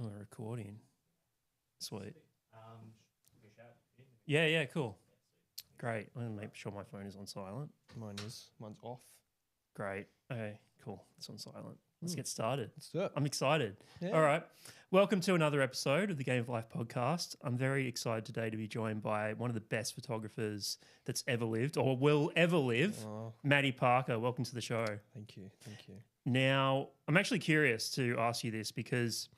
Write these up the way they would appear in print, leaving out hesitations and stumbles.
we're recording. Sweet. Yeah, cool. Great. I'm going to make sure my phone is on silent. Mine is. Mine's off. Great. Okay, cool. It's on silent. Let's get started. Let's do it. I'm excited. Yeah. All right. Welcome to another episode of the Game of Life podcast. I'm very excited today to be joined by one of the best photographers that's ever lived or will ever live, Matty Parker. Welcome to the show. Thank you. Now, I'm actually curious to ask you this because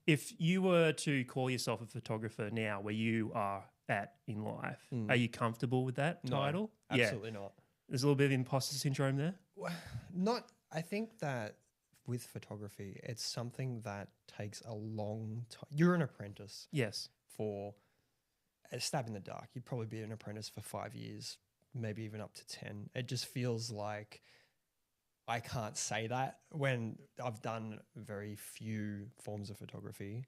if you were to call yourself a photographer now where you are at in life, are you comfortable with that title? Absolutely not. There's a little bit of imposter syndrome there? I think that with photography, it's something that takes a long time. You're an apprentice. Yes. For a stab in the dark. You'd probably be an apprentice for 5 years, maybe even up to 10. It just feels like I can't say that when I've done very few forms of photography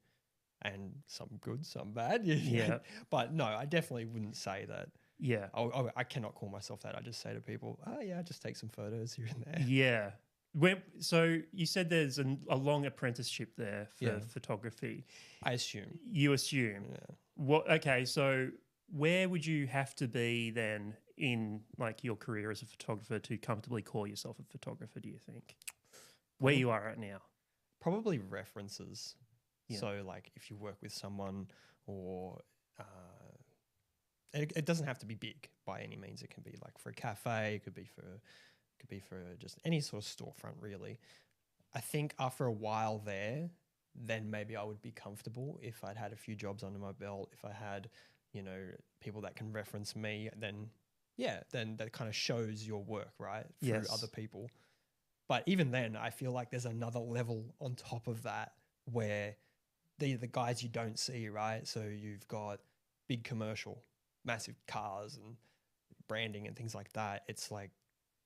and some good, some bad. Yeah. But no, I definitely wouldn't say that. Yeah. I cannot call myself that. I just say to people, I just take some photos here and there. Yeah. So you said there's a long apprenticeship there for photography. I assume. You assume. Yeah. Okay, so where would you have to be then in like your career as a photographer to comfortably call yourself a photographer, do you think? Where you are right now? Probably references. Yeah. So like if you work with someone or it doesn't have to be big by any means. It can be like for a cafe, it could be for just any sort of storefront really. I think after a while there, then maybe I would be comfortable if I'd had a few jobs under my belt, if I had, people that can reference me, then that kind of shows your work, right? Through other people. But even then, I feel like there's another level on top of that where the guys you don't see, right? So you've got big commercial, massive cars and branding and things like that. It's like,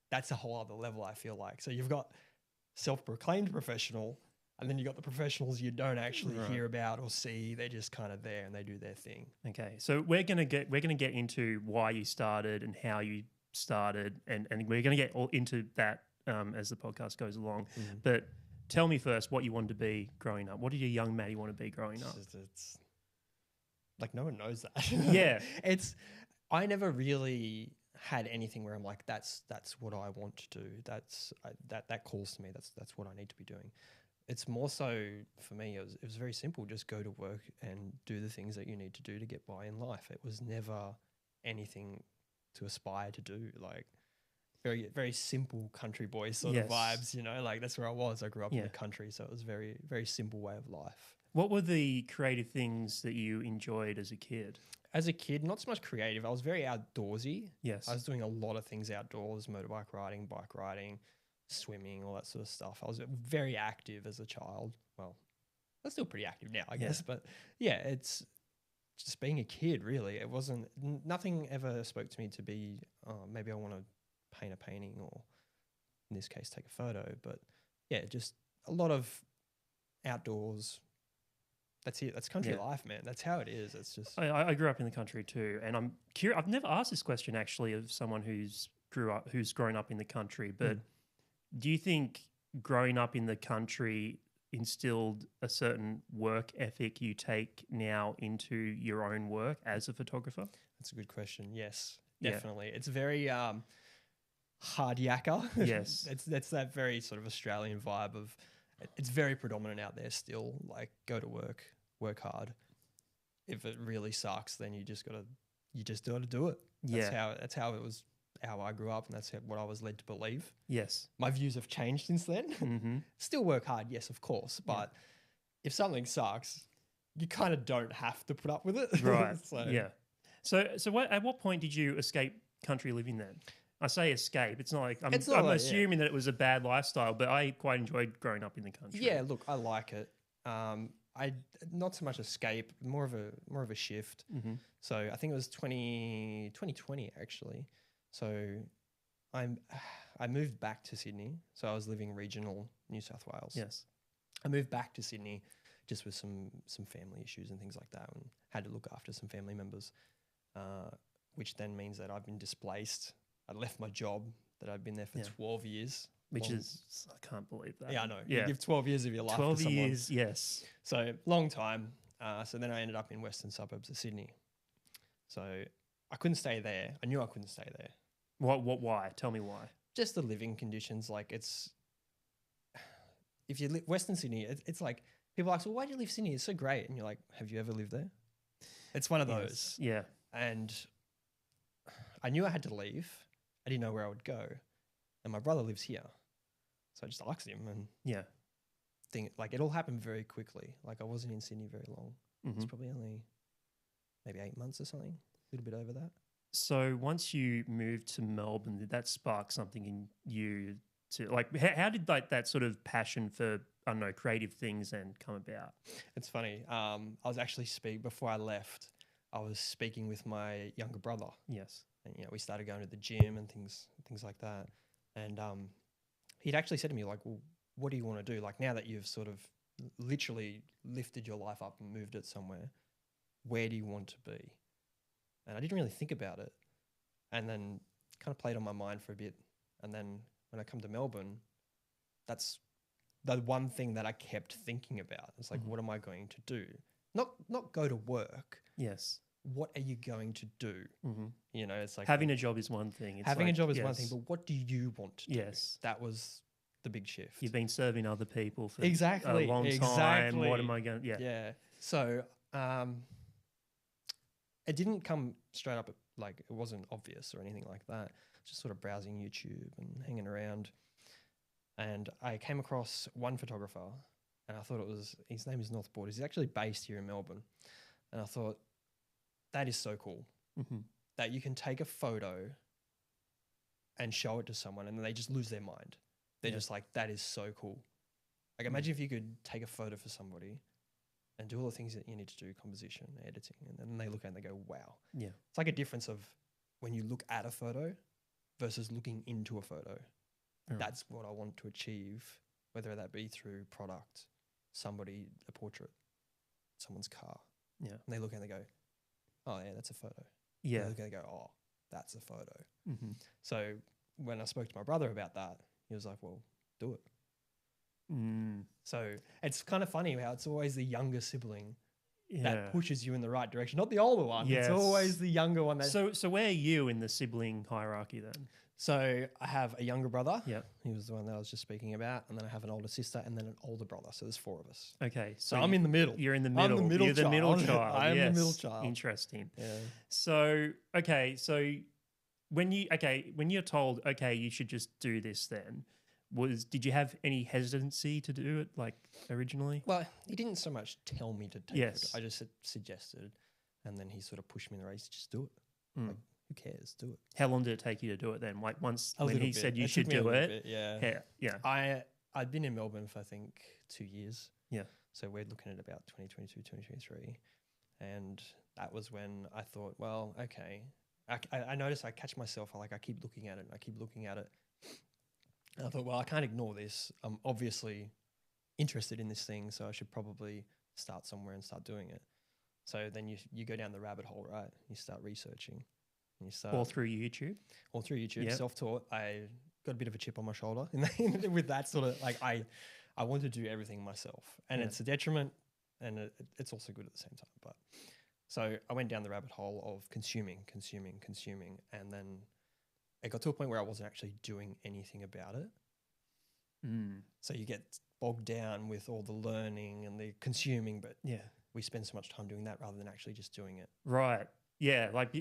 that's a whole other level, I feel like. So you've got self-proclaimed professional, and then you got the professionals you don't actually hear about or see. They're just kind of there and they do their thing. Okay, so we're gonna get into why you started and how you started, and we're gonna get all into that as the podcast goes along. But tell me first what you wanted to be growing up. What did your young Matty want to be growing up? It's like no one knows that. Yeah, I never really had anything where I'm like, that's what I want to do. That calls to me. That's what I need to be doing. It's more so for me. It was very simple. Just go to work and do the things that you need to do to get by in life. It was never anything to aspire to do. Like very very simple country boy sort of vibes. Like that's where I was. I grew up in the country, so it was very very simple way of life. What were the creative things that you enjoyed as a kid? As a kid, not so much creative. I was very outdoorsy. Yes. I was doing a lot of things outdoors, motorbike riding, bike riding, swimming, all that sort of stuff. I was very active as a child. Well, I'm still pretty active now, I guess. But it's just being a kid, really. It wasn't, nothing ever spoke to me to be, maybe I want to paint a painting or in this case, take a photo. But just a lot of outdoors. That's it. That's country life, man. That's how it is. It's just. I grew up in the country too, and I'm curious. I've never asked this question actually of someone who's grown up in the country. But do you think growing up in the country instilled a certain work ethic you take now into your own work as a photographer? That's a good question. Yes, definitely. Yeah. It's very hard yakka. Yes, that's that very sort of Australian vibe of. It's very predominant out there still. Like go to work hard. If it really sucks, then you just gotta do it. That's how it was. How I grew up, and that's what I was led to believe. Yes, my views have changed since then. Still work hard, yes, of course. But if something sucks, you kind of don't have to put up with it, right? So at what point did you escape country living then? I say escape. It's not like I'm assuming that it was a bad lifestyle, but I quite enjoyed growing up in the country. Yeah, look, I like it. I not so much escape, more of a shift. So I think it was 2020 actually. So I moved back to Sydney. So I was living regional New South Wales. Yes. I moved back to Sydney just with some family issues and things like that, and had to look after some family members, which then means that I've been displaced. I left my job that I'd been there for 12 years Which long- is, I can't believe that. Yeah, I know. Yeah. You give 12 years of your life 12 to someone. years, yes. So long time. So then I ended up in western suburbs of Sydney. So I couldn't stay there. I knew I couldn't stay there. Why? Tell me why. Just the living conditions. Like if you live Western Sydney, it's like people ask, well, why do you live Sydney? It's so great. And you're like, have you ever lived there? It's one of those. Yeah. And I knew I had to leave. I didn't know where I would go. And my brother lives here. So I just asked him and Yeah. it all happened very quickly. Like I wasn't in Sydney very long. It's probably only maybe 8 months or something, a little bit over that. So once you moved to Melbourne, did that spark something in you to like, how did like that sort of passion for, I don't know, creative things and come about? It's funny. I was actually before I left, I was speaking with my younger brother. Yes. And, we started going to the gym and things like that. And he'd actually said to me, like, well, what do you want to do? Like, now that you've sort of literally lifted your life up and moved it somewhere, where do you want to be? And I didn't really think about it. And then kind of played on my mind for a bit. And then when I come to Melbourne, that's the one thing that I kept thinking about. It's like, what am I going to do? Not go to work. Yes. What are you going to do? It's like having a job is one thing. It's having like, a job is one thing, but what do you want to do? Yes. That was the big shift. You've been serving other people for Exactly. a long time. What am I going to, Yeah. So it didn't come straight up, like it wasn't obvious or anything like that. Just sort of browsing YouTube and hanging around. And I came across one photographer and I thought his name is North Borders. He's actually based here in Melbourne. And I thought, that is so cool that you can take a photo and show it to someone and then they just lose their mind. They're just like, that is so cool. Like imagine if you could take a photo for somebody and do all the things that you need to do, composition, editing, and then they look at it and they go, wow. Yeah. It's like a difference of when you look at a photo versus looking into a photo. That's what I want to achieve, whether that be through product, a portrait, someone's car. Yeah. And they look and they go, oh yeah, that's a photo. Yeah. And they look and they go, oh, that's a photo. So when I spoke to my brother about that, he was like, well, do it. So it's kind of funny how it's always the younger sibling that pushes you in the right direction, not the older one. Yes. It's always the younger one. So where are you in the sibling hierarchy then? So I have a younger brother. Yeah. He was the one that I was just speaking about. And then I have an older sister and then an older brother. So there's 4 of us. Okay. So I'm in the middle. You're in the middle. I'm the middle You're the child. middle child. I am yes. the middle child. Interesting. Yeah. So, okay. So when you're told, okay, you should just do this then, did you have any hesitancy to do it like originally? Well, he didn't so much tell me to take Yes. it. I just suggested. And then he sort of pushed me in the race. Just do it. Like, who cares? Do it. How long did it take you to do it then? Like once A when little he bit. said you It should took me a do little it? bit, yeah. Yeah. I'd been in Melbourne for I think 2 years. Yeah. So we're looking at about 2022, 2023. And that was when I thought, well, okay. I noticed I catch myself, I keep looking at it and I keep looking at it. And I thought, well, I can't ignore this. I'm obviously interested in this thing, so I should probably start somewhere and start doing it. So then you go down the rabbit hole, right? You start researching. And you start All through YouTube? All through YouTube, Yep. Self-taught. I got a bit of a chip on my shoulder with that sort of, like, I want to do everything myself. And it's a detriment and it's also good at the same time. But so I went down the rabbit hole of consuming. And then it got to a point where I wasn't actually doing anything about it. So you get bogged down with all the learning and the consuming, but we spend so much time doing that rather than actually just doing it. Right. Yeah. Like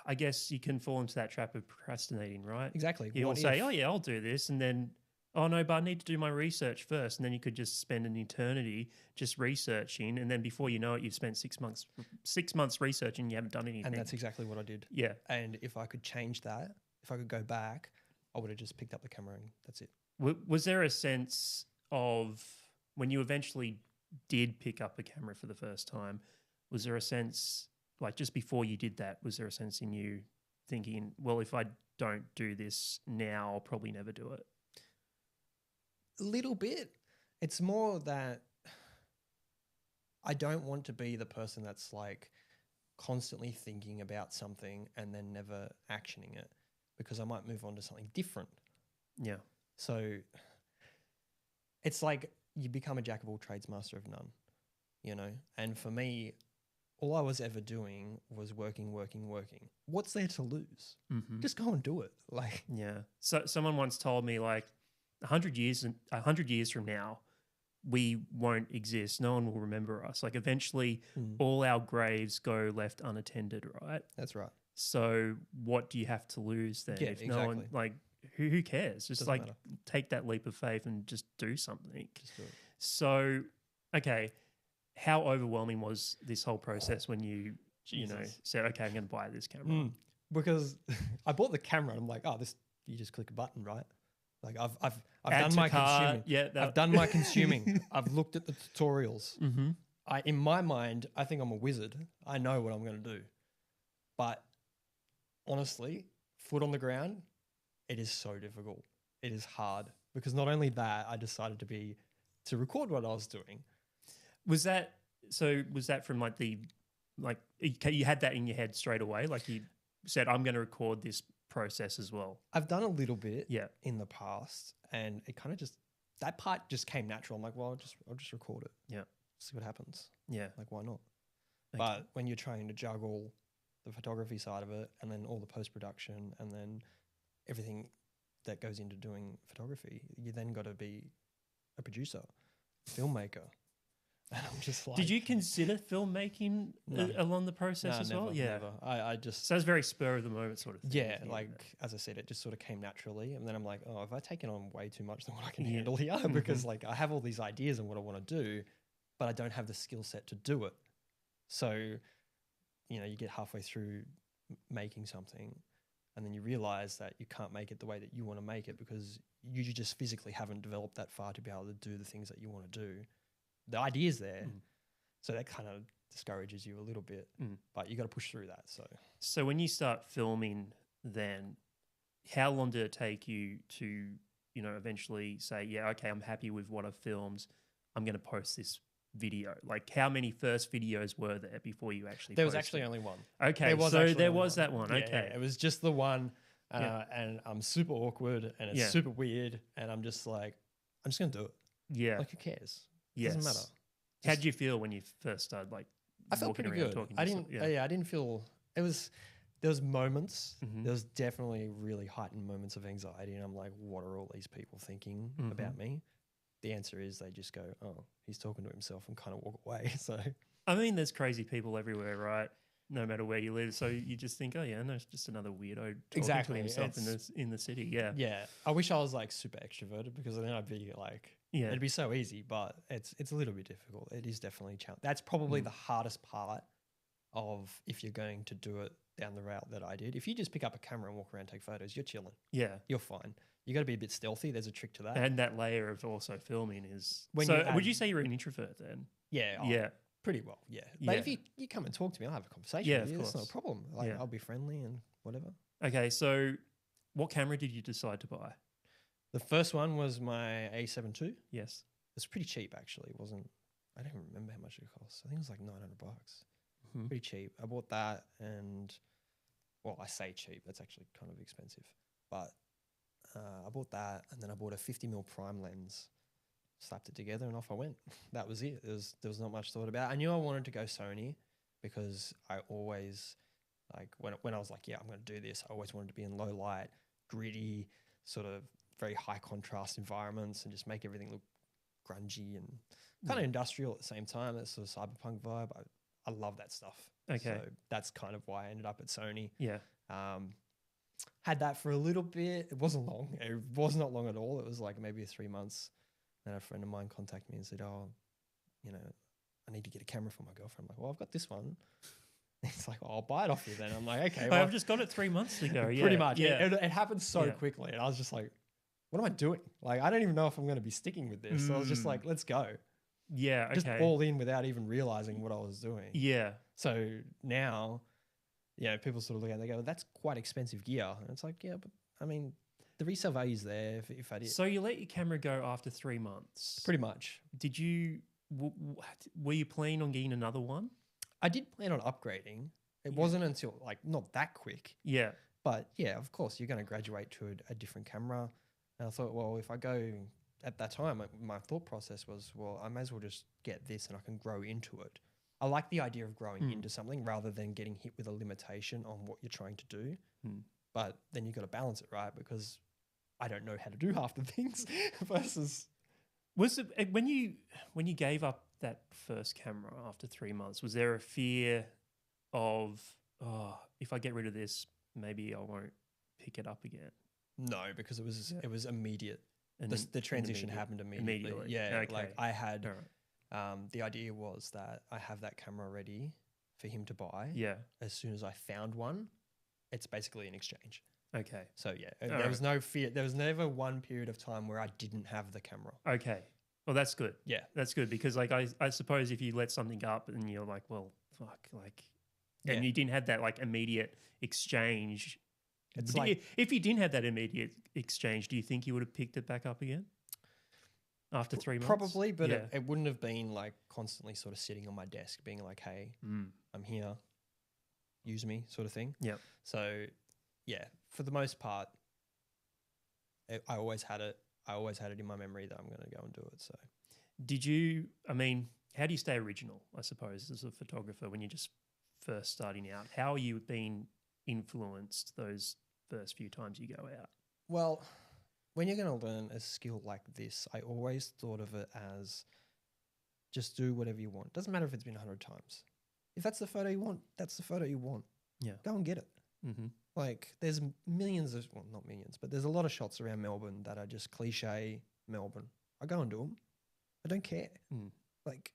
I guess you can fall into that trap of procrastinating, right? Exactly. You'll say, oh yeah, I'll do this. And then, oh no, but I need to do my research first. And then you could just spend an eternity just researching. And then before you know it, you've spent 6 months researching and you haven't done anything. And that's exactly what I did. Yeah. And if I could change that, if I could go back, I would have just picked up the camera and that's it. Was there a sense of when you eventually did pick up a camera for the first time, was there a sense, like just before you did that, was there a sense in you thinking, well, if I don't do this now, I'll probably never do it? A little bit. It's more that I don't want to be the person that's like constantly thinking about something and then never actioning it because I might move on to something different. Yeah. So it's like you become a jack of all trades, master of none, you know? And for me, all I was ever doing was working. What's there to lose? Mm-hmm. Just go and do it. Like, Yeah. So someone once told me like 100 years from now, we won't exist. No one will remember us. Like eventually all our graves go left unattended, right? that's right. So what do you have to lose then? Yeah, If no one, exactly. like who cares? Just Doesn't like matter. take that leap of faith and just do something. Just do it. So, okay, how overwhelming was this whole process when you Jesus. said, okay, I'm going to buy this camera? Because I bought the camera and I'm like, oh, this, you just click a button, right? Like I've Add done to my cart. consuming. Yeah, I've done my consuming. I've looked at the tutorials. Mm-hmm. In my mind, I think I'm a wizard. I know what I'm going to do. But honestly, foot on the ground, it is so difficult. It is hard because not only that, I decided to record what I was doing. Was that from you had that in your head straight away? Like you said, I'm going to record this process as well. I've done a little bit Yeah. in the past, and it kind of that part just came natural. I'm like, well, I'll just record it. Yeah. See what happens. Yeah. Like, why not? Okay. But when you're trying to juggle the photography side of it and then all the post-production and then everything that goes into doing photography, you then got to be a producer, filmmaker. And I'm just like... Did you consider filmmaking along the process as never, well? Yeah. Never. I just... So it's very spur of the moment sort of thing. Yeah, like, as I said, it just sort of came naturally. And then I'm like, oh, have I taken on way too much than what I can handle here? Because, like, I have all these ideas and what I want to do, but I don't have the skill set to do it. So, you know, you get halfway through making something and then you realize that you can't make it the way that you want to make it because you just physically haven't developed that far to be able to do the things that you want to do. The idea's there. So that kind of discourages you a little bit, but you got to push through that. So when you start filming then, how long did it take you to, eventually say, yeah, okay, I'm happy with what I've filmed. I'm going to post this video. Like how many first videos were there before you actually There was posted? actually only one. Okay, so there was that one. Okay. Yeah, it was just the one and I'm super awkward and it's super weird and I'm just like, I'm just going to do it. Yeah. Like who cares? Yes. Doesn't matter. How did you feel when you first started I felt pretty good. I didn't feel there was moments. There was definitely really heightened moments of anxiety and I'm like, what are all these people thinking about me? The answer is they just go, oh, he's talking to himself and kind of walk away. So I mean, there's crazy people everywhere, right? No matter where you live. So you just think, oh yeah, no, it's just another weirdo talking to himself in the city. Yeah. Yeah. I wish I was like super extroverted because then I'd be like, it'd be so easy, but it's a little bit difficult. It is definitely challenging. That's probably the hardest part of if you're going to do it down the route that I did. If you just pick up a camera and walk around and take photos, you're chilling. Yeah. You're fine. You got to be a bit stealthy. There's a trick to that. And that layer of also filming is... would you say you're an introvert then? Yeah. Yeah. Pretty well, yeah. But if you come and talk to me, I'll have a conversation with you. That's not a problem. Like, I'll be friendly and whatever. Okay, so what camera did you decide to buy? The first one was my A7 II. Yes. It's pretty cheap, actually. It wasn't... I don't even remember how much it cost. I think it was like $900. Pretty cheap. I bought that and... Well, I say cheap. That's actually kind of expensive. But I bought that and then I bought a 50mm prime lens. Slapped it together and off I went. That was it. There was not much thought about it. I knew I wanted to go Sony because I always, like, when I was like, yeah, I'm going to do this, I always wanted to be in low light, gritty, sort of very high contrast environments and just make everything look grungy and kind of industrial at the same time. That sort of cyberpunk vibe. I love that stuff. Okay. So that's kind of why I ended up at Sony. Yeah. Had that for a little bit. It wasn't long. It was not long at all. It was like maybe 3 months. Then a friend of mine contacted me and said, oh, I need to get a camera for my girlfriend. I'm like, well, I've got this one. He's like, oh, I'll buy it off you then. I'm like, okay. Well, I've just got it 3 months ago. Yeah. Pretty much. Yeah. It happened so quickly. And I was just like, what am I doing? Like, I don't even know if I'm going to be sticking with this. So I was just like, let's go. Yeah. Okay. Just all in without even realizing what I was doing. Yeah. So now, people sort of look at it and they go, that's quite expensive gear. And it's like, yeah, but I mean, the resale value is there if I did. So you let your camera go after 3 months? Pretty much. Did you, were you planning on getting another one? I did plan on upgrading. It wasn't until like, not that quick. Yeah. But yeah, of course, you're going to graduate to a different camera. And I thought, well, if I go at that time, my thought process was, well, I may as well just get this and I can grow into it. I like the idea of growing into something rather than getting hit with a limitation on what you're trying to do. But then you've got to balance it, right? Because I don't know how to do half the things versus. Was it when you gave up that first camera after 3 months, was there a fear of, oh, if I get rid of this, maybe I won't pick it up again? No, because it was immediate. And the transition happened immediately. Yeah, okay. like I had All right. the idea was that I have that camera ready for him to buy. Yeah. As soon as I found one, it's basically an exchange. Okay. So yeah, there was no fear. There was never one period of time where I didn't have the camera. Okay. Well, that's good. Yeah. That's good because like I suppose if you let something up and you're like, well, fuck, like, and you didn't have that like immediate exchange. It's like, if you didn't have that immediate exchange, do you think you would have picked it back up again after 3 months? Probably, but it wouldn't have been like constantly sort of sitting on my desk being like, hey, I'm here, use me sort of thing. Yeah. So yeah, for the most part, I always had it. I always had it in my memory that I'm going to go and do it. So how do you stay original, I suppose, as a photographer when you're just first starting out? How are you being influenced those first few times you go out? Well, when you're going to learn a skill like this, I always thought of it as just do whatever you want. Doesn't matter if it's been 100 times. If that's the photo you want, that's the photo you want. Yeah. Go and get it. Mm-hmm. Like there's millions of, well, not millions, but there's a lot of shots around Melbourne that are just cliche Melbourne. I go and do them. I don't care. Like,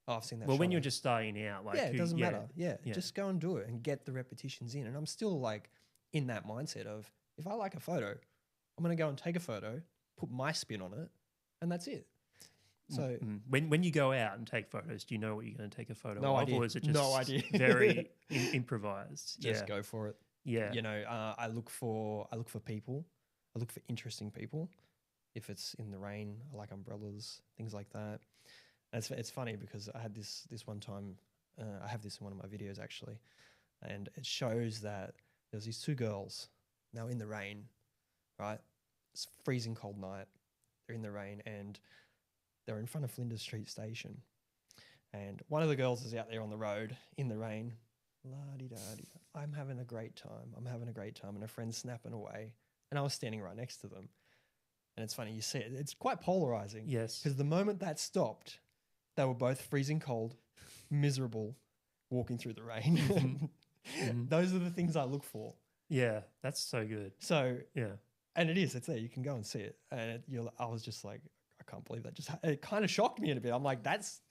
oh, I've seen that. Well, when you're just starting out, like, it doesn't matter. Yeah, just go and do it and get the repetitions in. And I'm still like in that mindset of if I like a photo, I'm going to go and take a photo, put my spin on it, and that's it. So when you go out and take photos, do you know what you're going to take a photo no of, idea. or is it just no idea. very improvised? Just go for it. Yeah. You know, I look for people. I look for interesting people. If it's in the rain, I like umbrellas, things like that. And it's funny because I had this one time. I have this in one of my videos actually, and it shows that there's these two girls now in the rain, right? It's a freezing cold night. They're in the rain and they're in front of Flinders Street Station. And one of the girls is out there on the road in the rain. La-di-da-di. I'm having a great time. And her friend's snapping away. And I was standing right next to them. And it's funny, you see it. It's quite polarizing. Yes. Because the moment that stopped, they were both freezing cold, miserable, walking through the rain. Those are the things I look for. Yeah, that's so good. So, yeah. And it's there. You can go and see it. And I was just like, I can't believe that. It kind of shocked me a bit. I'm like, that's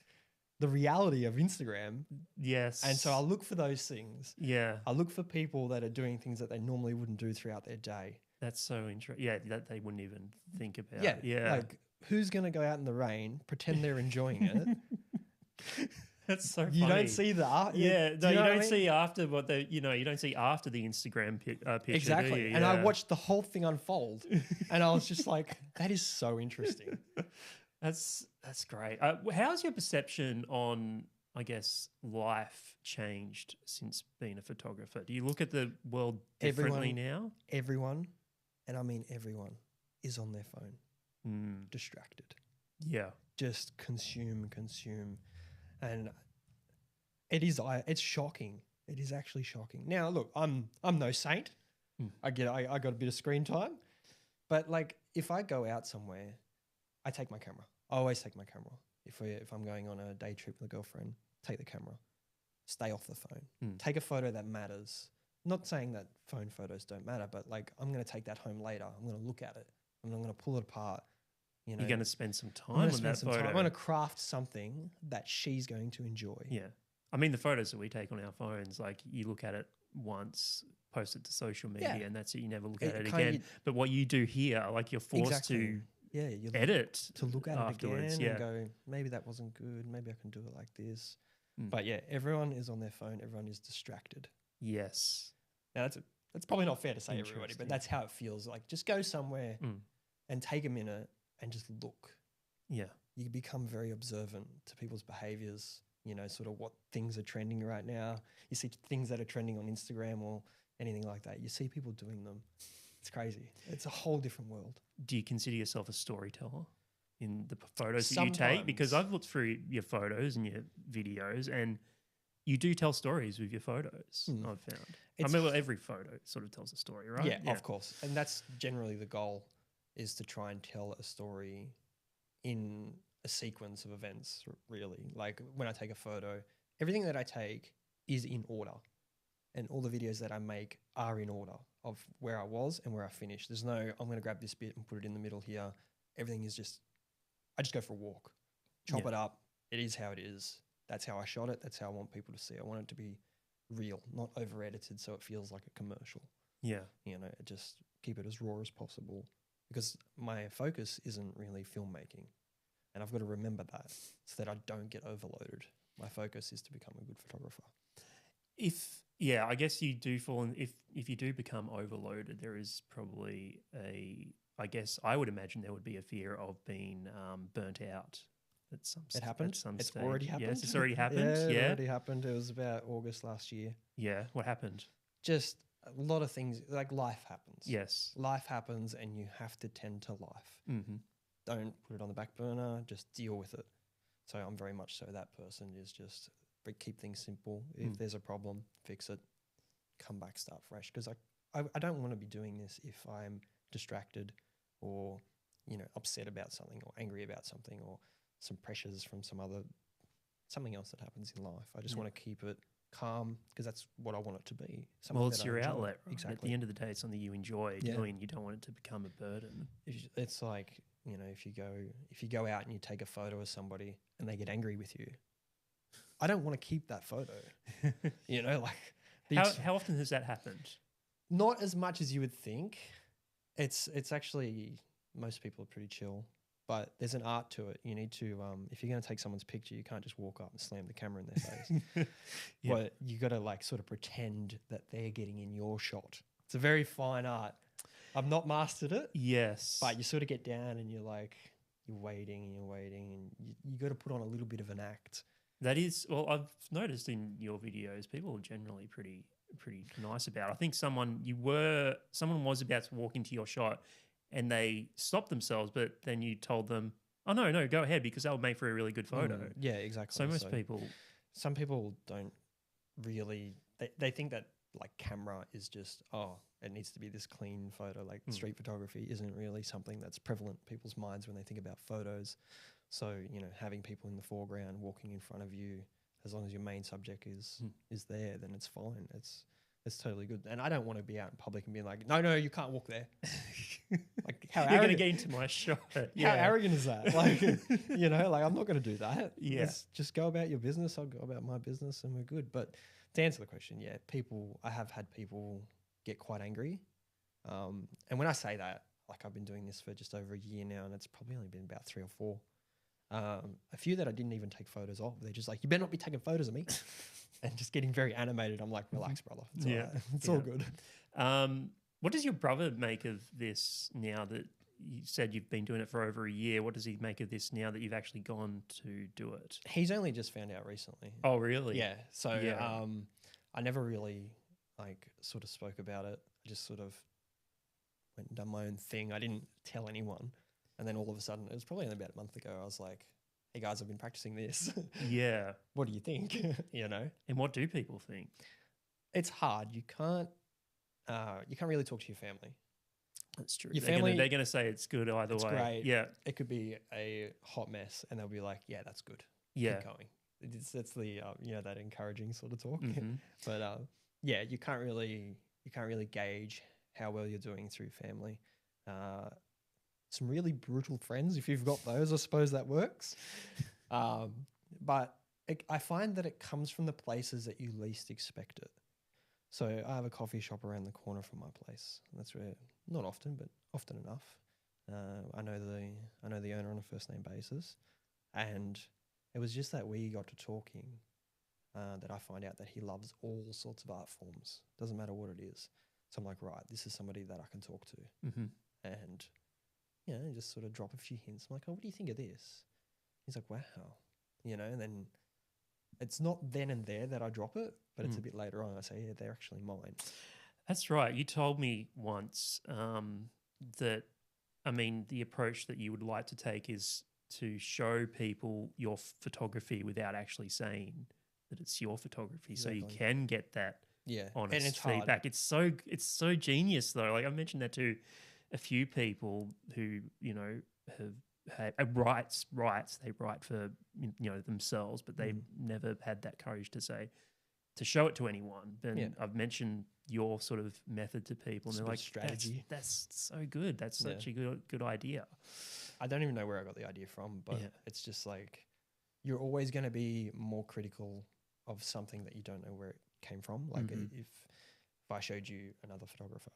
the reality of Instagram. Yes. And so I look for those things. Yeah. I look for people that are doing things that they normally wouldn't do throughout their day. That's so interesting. Yeah, that they wouldn't even think about. Yeah. Yeah. Like, who's going to go out in the rain, pretend they're enjoying it? That's so funny. You don't see the art. Yeah, no, you know don't see after you don't see after the Instagram picture. Exactly. Do you? And I watched the whole thing unfold and I was just like, that is so interesting. That's great. How's your perception on, I guess, life changed since being a photographer? Do you look at the world differently now? Everyone, and I mean everyone, is on their phone, distracted. Yeah. Just consume. And it's shocking. It is actually shocking. Now, look, I'm no saint. I got a bit of screen time. But like if I go out somewhere, I take my camera. I always take my camera. If I'm going on a day trip with a girlfriend, take the camera. Stay off the phone. Take a photo that matters. Not saying that phone photos don't matter, but like I'm going to take that home later. I'm going to look at it and I'm going to pull it apart. You know, you're going to spend some time on that photo. I'm going to craft something that she's going to enjoy. Yeah. I mean, the photos that we take on our phones, like you look at it once, post it to social media, and that's it. You never look at it again. But what you do here, like you're forced to edit to look at afterwards, it again and go, maybe that wasn't good. Maybe I can do it like this. But yeah, everyone is on their phone. Everyone is distracted. Yes. Now that's probably not fair to say everybody, but that's how it feels. Like just go somewhere and take a minute and just look. Yeah. You become very observant to people's behaviors, you know, sort of what things are trending right now. You see things that are trending on Instagram or anything like that. You see people doing them It's crazy. It's a whole different world. Do you consider yourself a storyteller in the photos that you take? Because Sometimes. I've looked through your photos and your videos, and you do tell stories with your photos, I've found. I It's mean, well, every photo sort of tells a story, right? Yeah, of course. And that's generally the goal, is to try and tell a story in a sequence of events, really. Like when I take a photo, everything that I take is in order. And all the videos that I make are in order of where I was and where I finished. There's no, I'm going to grab this bit and put it in the middle here. Everything is just, I just go for a walk, chop it up. It is how it is. That's how I shot it. That's how I want people to see it. I want it to be real, not over edited so it feels like a commercial. Yeah. You know, just keep it as raw as possible, because my focus isn't really filmmaking. And I've got to remember that so that I don't get overloaded. My focus is to become a good photographer. I guess you do fall in, if you do become overloaded, there is probably I guess I would imagine there would be a fear of being burnt out at some It happened. At some It's stage. already happened. Yes, it's already happened. It already happened. It was about August last year. Yeah. What happened? Just a lot of things, like life happens. Yes. Life happens and you have to tend to life. Mm-hmm. Don't put it on the back burner, just deal with it. So I'm very much so that person, is just keep things simple. If there's a problem, fix it, come back, start fresh. Because I don't want to be doing this if I'm distracted or, upset about something or angry about something or some pressures from something else that happens in life. I just want to keep it calm, because that's what I want it to be. Well, it's your outlet, right? Exactly. At the end of the day, it's something you enjoy doing. You don't want it to become a burden. It's like, if you go out and you take a photo of somebody and they get angry with you, I don't want to keep that photo. How often has that happened? Not as much as you would think. It's actually, most people are pretty chill, but there's an art to it. You need to, if you're going to take someone's picture, you can't just walk up and slam the camera in their face. But you got to sort of pretend that they're getting in your shot. It's a very fine art. I've not mastered it. Yes. But you sort of get down and you're waiting and you got to put on a little bit of an act. That is, well, I've noticed in your videos, people are generally pretty nice about it. I think someone was about to walk into your shot and they stopped themselves, but then you told them, oh, no, go ahead, because that would make for a really good photo. Yeah, exactly. So some people don't really, they think that camera is just, it needs to be this clean photo. Street photography isn't really something that's prevalent in people's minds when they think about photos. So, having people in the foreground walking in front of you, as long as your main subject is there, then it's fine. It's totally good. And I don't want to be out in public and be like, no, you can't walk there. How you're going to get into my shot. How arrogant is that? I'm not going to do that. Yeah. Let's just go about your business. I'll go about my business and we're good. But to answer the question, I have had people get quite angry. And when I say that, I've been doing this for just over a year now, and it's probably only been about 3 or 4. A few that I didn't even take photos of. They're just like, you better not be taking photos of me. And just getting very animated. I'm like, relax, brother. It's all right. It's all good. What does your brother make of this now that you said you've been doing it for over a year? What does he make of this now that you've actually gone to do it? He's only just found out recently. Oh, really? Yeah. So I never really sort of spoke about it. I just sort of went and done my own thing. I didn't tell anyone. And then all of a sudden, it was probably only about a month ago, I was like, hey guys, I've been practicing this. Yeah. What do you think? And what do people think? It's hard. You can't really talk to your family. That's true. Your family, they're going to say it's good either way. Great. Yeah. It could be a hot mess and they'll be like, yeah, that's good. Yeah. Keep going. That's the, that encouraging sort of talk. Mm-hmm. But you can't really gauge how well you're doing through family. Some really brutal friends, if you've got those, I suppose that works. But I find that it comes from the places that you least expect it. So I have a coffee shop around the corner from my place. That's where, not often, but often enough. I know the owner on a first name basis, and it was just that we got to talking that I find out that he loves all sorts of art forms. Doesn't matter what it is. So I'm like, right, this is somebody that I can talk to, and just sort of drop a few hints. I'm like, oh, what do you think of this? He's like, wow, and then it's not then and there that I drop it, but it's a bit later on. I say, yeah, they're actually mine. That's right. You told me once that, I mean, the approach that you would like to take is to show people your photography without actually saying that it's your photography, so you Exactly. can get that Yeah, and honest it's hard. feedback. It's so genius though. Like I mentioned that to a few people who have had rights. They write for themselves, but they've never had that courage to show it to anyone. And I've mentioned your sort of method to people, and they're like, strategy. That's so good. That's such a good idea. I don't even know where I got the idea from, but it's just like you're always going to be more critical of something that you don't know where it came from. Like if I showed you another photographer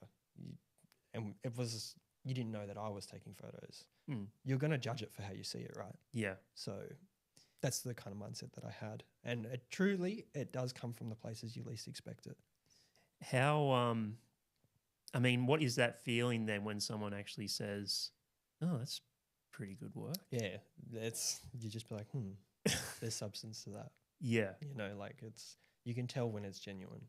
and you didn't know that I was taking photos, you're going to judge it for how you see it, right? Yeah. So that's the kind of mindset that I had. And it does come from the places you least expect it. How, I mean, what is that feeling then when someone actually says, oh, that's pretty good work? Yeah. You just be like, there's substance to that. Yeah. Like you can tell when it's genuine,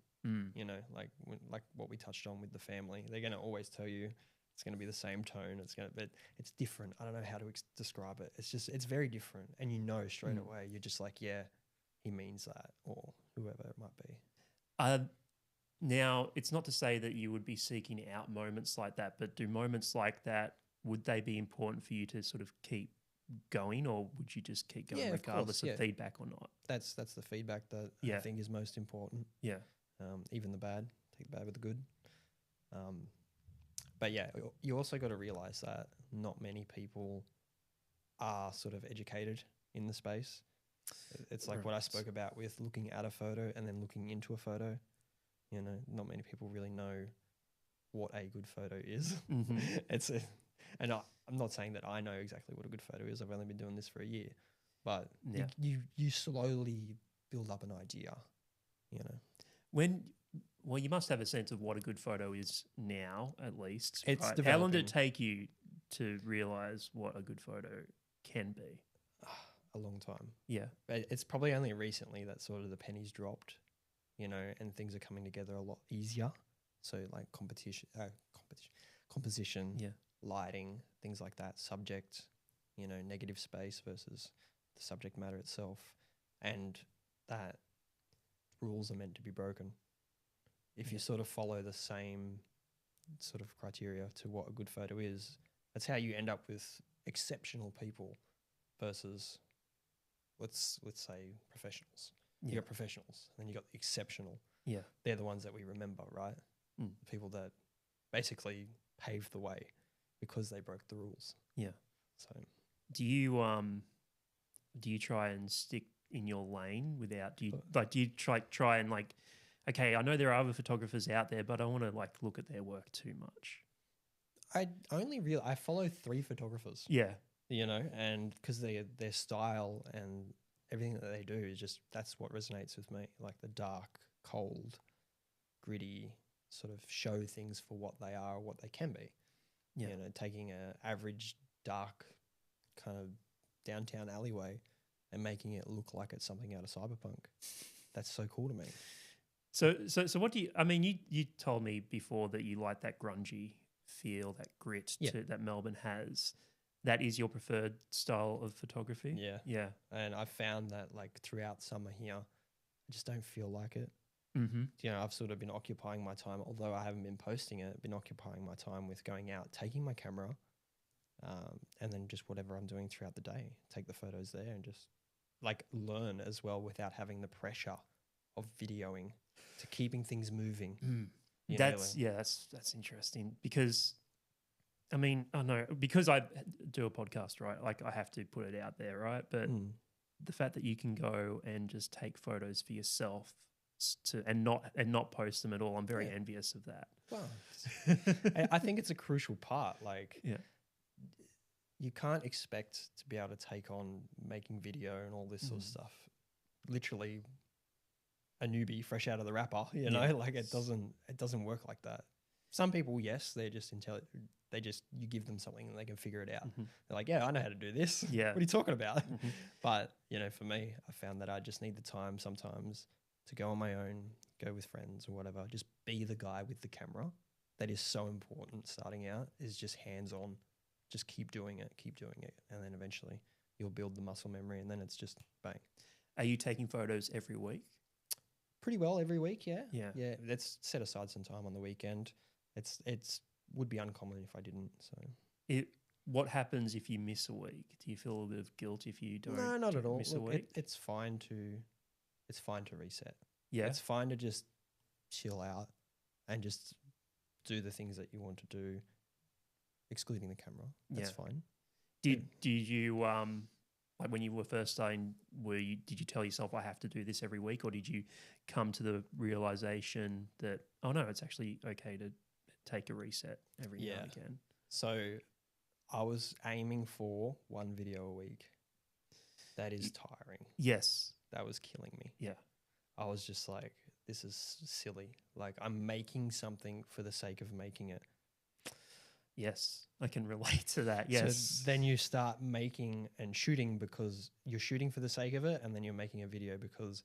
like what we touched on with the family, they're going to always tell you it's going to be the same tone. But it's different. I don't know how to describe it. It's very different. And straight away, you're just like, yeah, he means that, or whoever it might be. Now, it's not to say that you would be seeking out moments like that, but do moments like that, would they be important for you to sort of keep going, or would you just keep going regardless of feedback or not? That's the feedback that I think is most important. Yeah. Even the bad, take the bad with the good. But yeah, you also got to realize that not many people are sort of educated in the space. It's like what I spoke about with looking at a photo and then looking into a photo. Not many people really know what a good photo is. And I'm not saying that I know exactly what a good photo is. I've only been doing this for a year, but you slowly build up an idea. Well, you must have a sense of what a good photo is now, at least. It's right? How long did it take you to realize what a good photo can be? A long time. Yeah. But it's probably only recently that sort of the pennies dropped, and things are coming together a lot easier. So like composition, lighting, things like that, subject, negative space versus the subject matter itself. And that rules are meant to be broken. If you sort of follow the same sort of criteria to what a good photo is, that's how you end up with exceptional people versus let's say professionals. You got professionals, and then you got the exceptional. Yeah. They're the ones that we remember, right? The people that basically paved the way because they broke the rules. Yeah. So do you try and stick in your lane without do you try and like, okay, I know there are other photographers out there, but I want to like look at their work too much? I follow 3 photographers. Yeah. And because their style and everything that they do is just, that's what resonates with me. Like the dark, cold, gritty, sort of show things for what they are, what they can be. Yeah. Taking an average, dark kind of downtown alleyway and making it look like it's something out of cyberpunk. That's so cool to me. So what do you, I mean, you told me before that you like that grungy feel, that grit that Melbourne has. That is your preferred style of photography? Yeah. Yeah. And I've found that like throughout summer here, I just don't feel like it. Mm-hmm. I've sort of been occupying my time, although I haven't been posting it, been occupying my time with going out, taking my camera, and then just whatever I'm doing throughout the day, take the photos there and just like learn as well without having the pressure of videoing to keeping things moving. That's interesting because, I mean, I know because I do a podcast, right? Like I have to put it out there, right? But the fact that you can go and just take photos for yourself and not post them at all, I'm very envious of that. Well, I think it's a crucial part. Like, you can't expect to be able to take on making video and all this sort of stuff. Literally, a newbie fresh out of the wrapper, like it doesn't work like that. Some people, yes, they're just intelligent. You give them something and they can figure it out. They're like, yeah, I know how to do this. Yeah. What are you talking about? But, for me, I found that I just need the time sometimes to go on my own, go with friends or whatever, just be the guy with the camera. That is so important starting out, is just hands-on. Just keep doing it. And then eventually you'll build the muscle memory, and then it's just bang. Are you taking photos every week? Pretty well every week, yeah. Yeah. Yeah, let's set aside some time on the weekend. It's would be uncommon if I didn't. So what happens if you miss a week? Do you feel a little bit of guilt if you don't? No, not at all. Miss Look, a week? it's fine to reset. Yeah. It's fine to just chill out and just do the things that you want to do, excluding the camera. That's fine. Did you like when you were first starting? Did you tell yourself I have to do this every week, or did you come to the realization that oh no, it's actually okay to take a reset every now and again? So I was aiming for one video a week. That is tiring. Yes. That was killing me. Yeah. I was just like, this is silly. Like, I'm making something for the sake of making it. Yes, I can relate to that. Yes. So then you start making and shooting because you're shooting for the sake of it, and then you're making a video because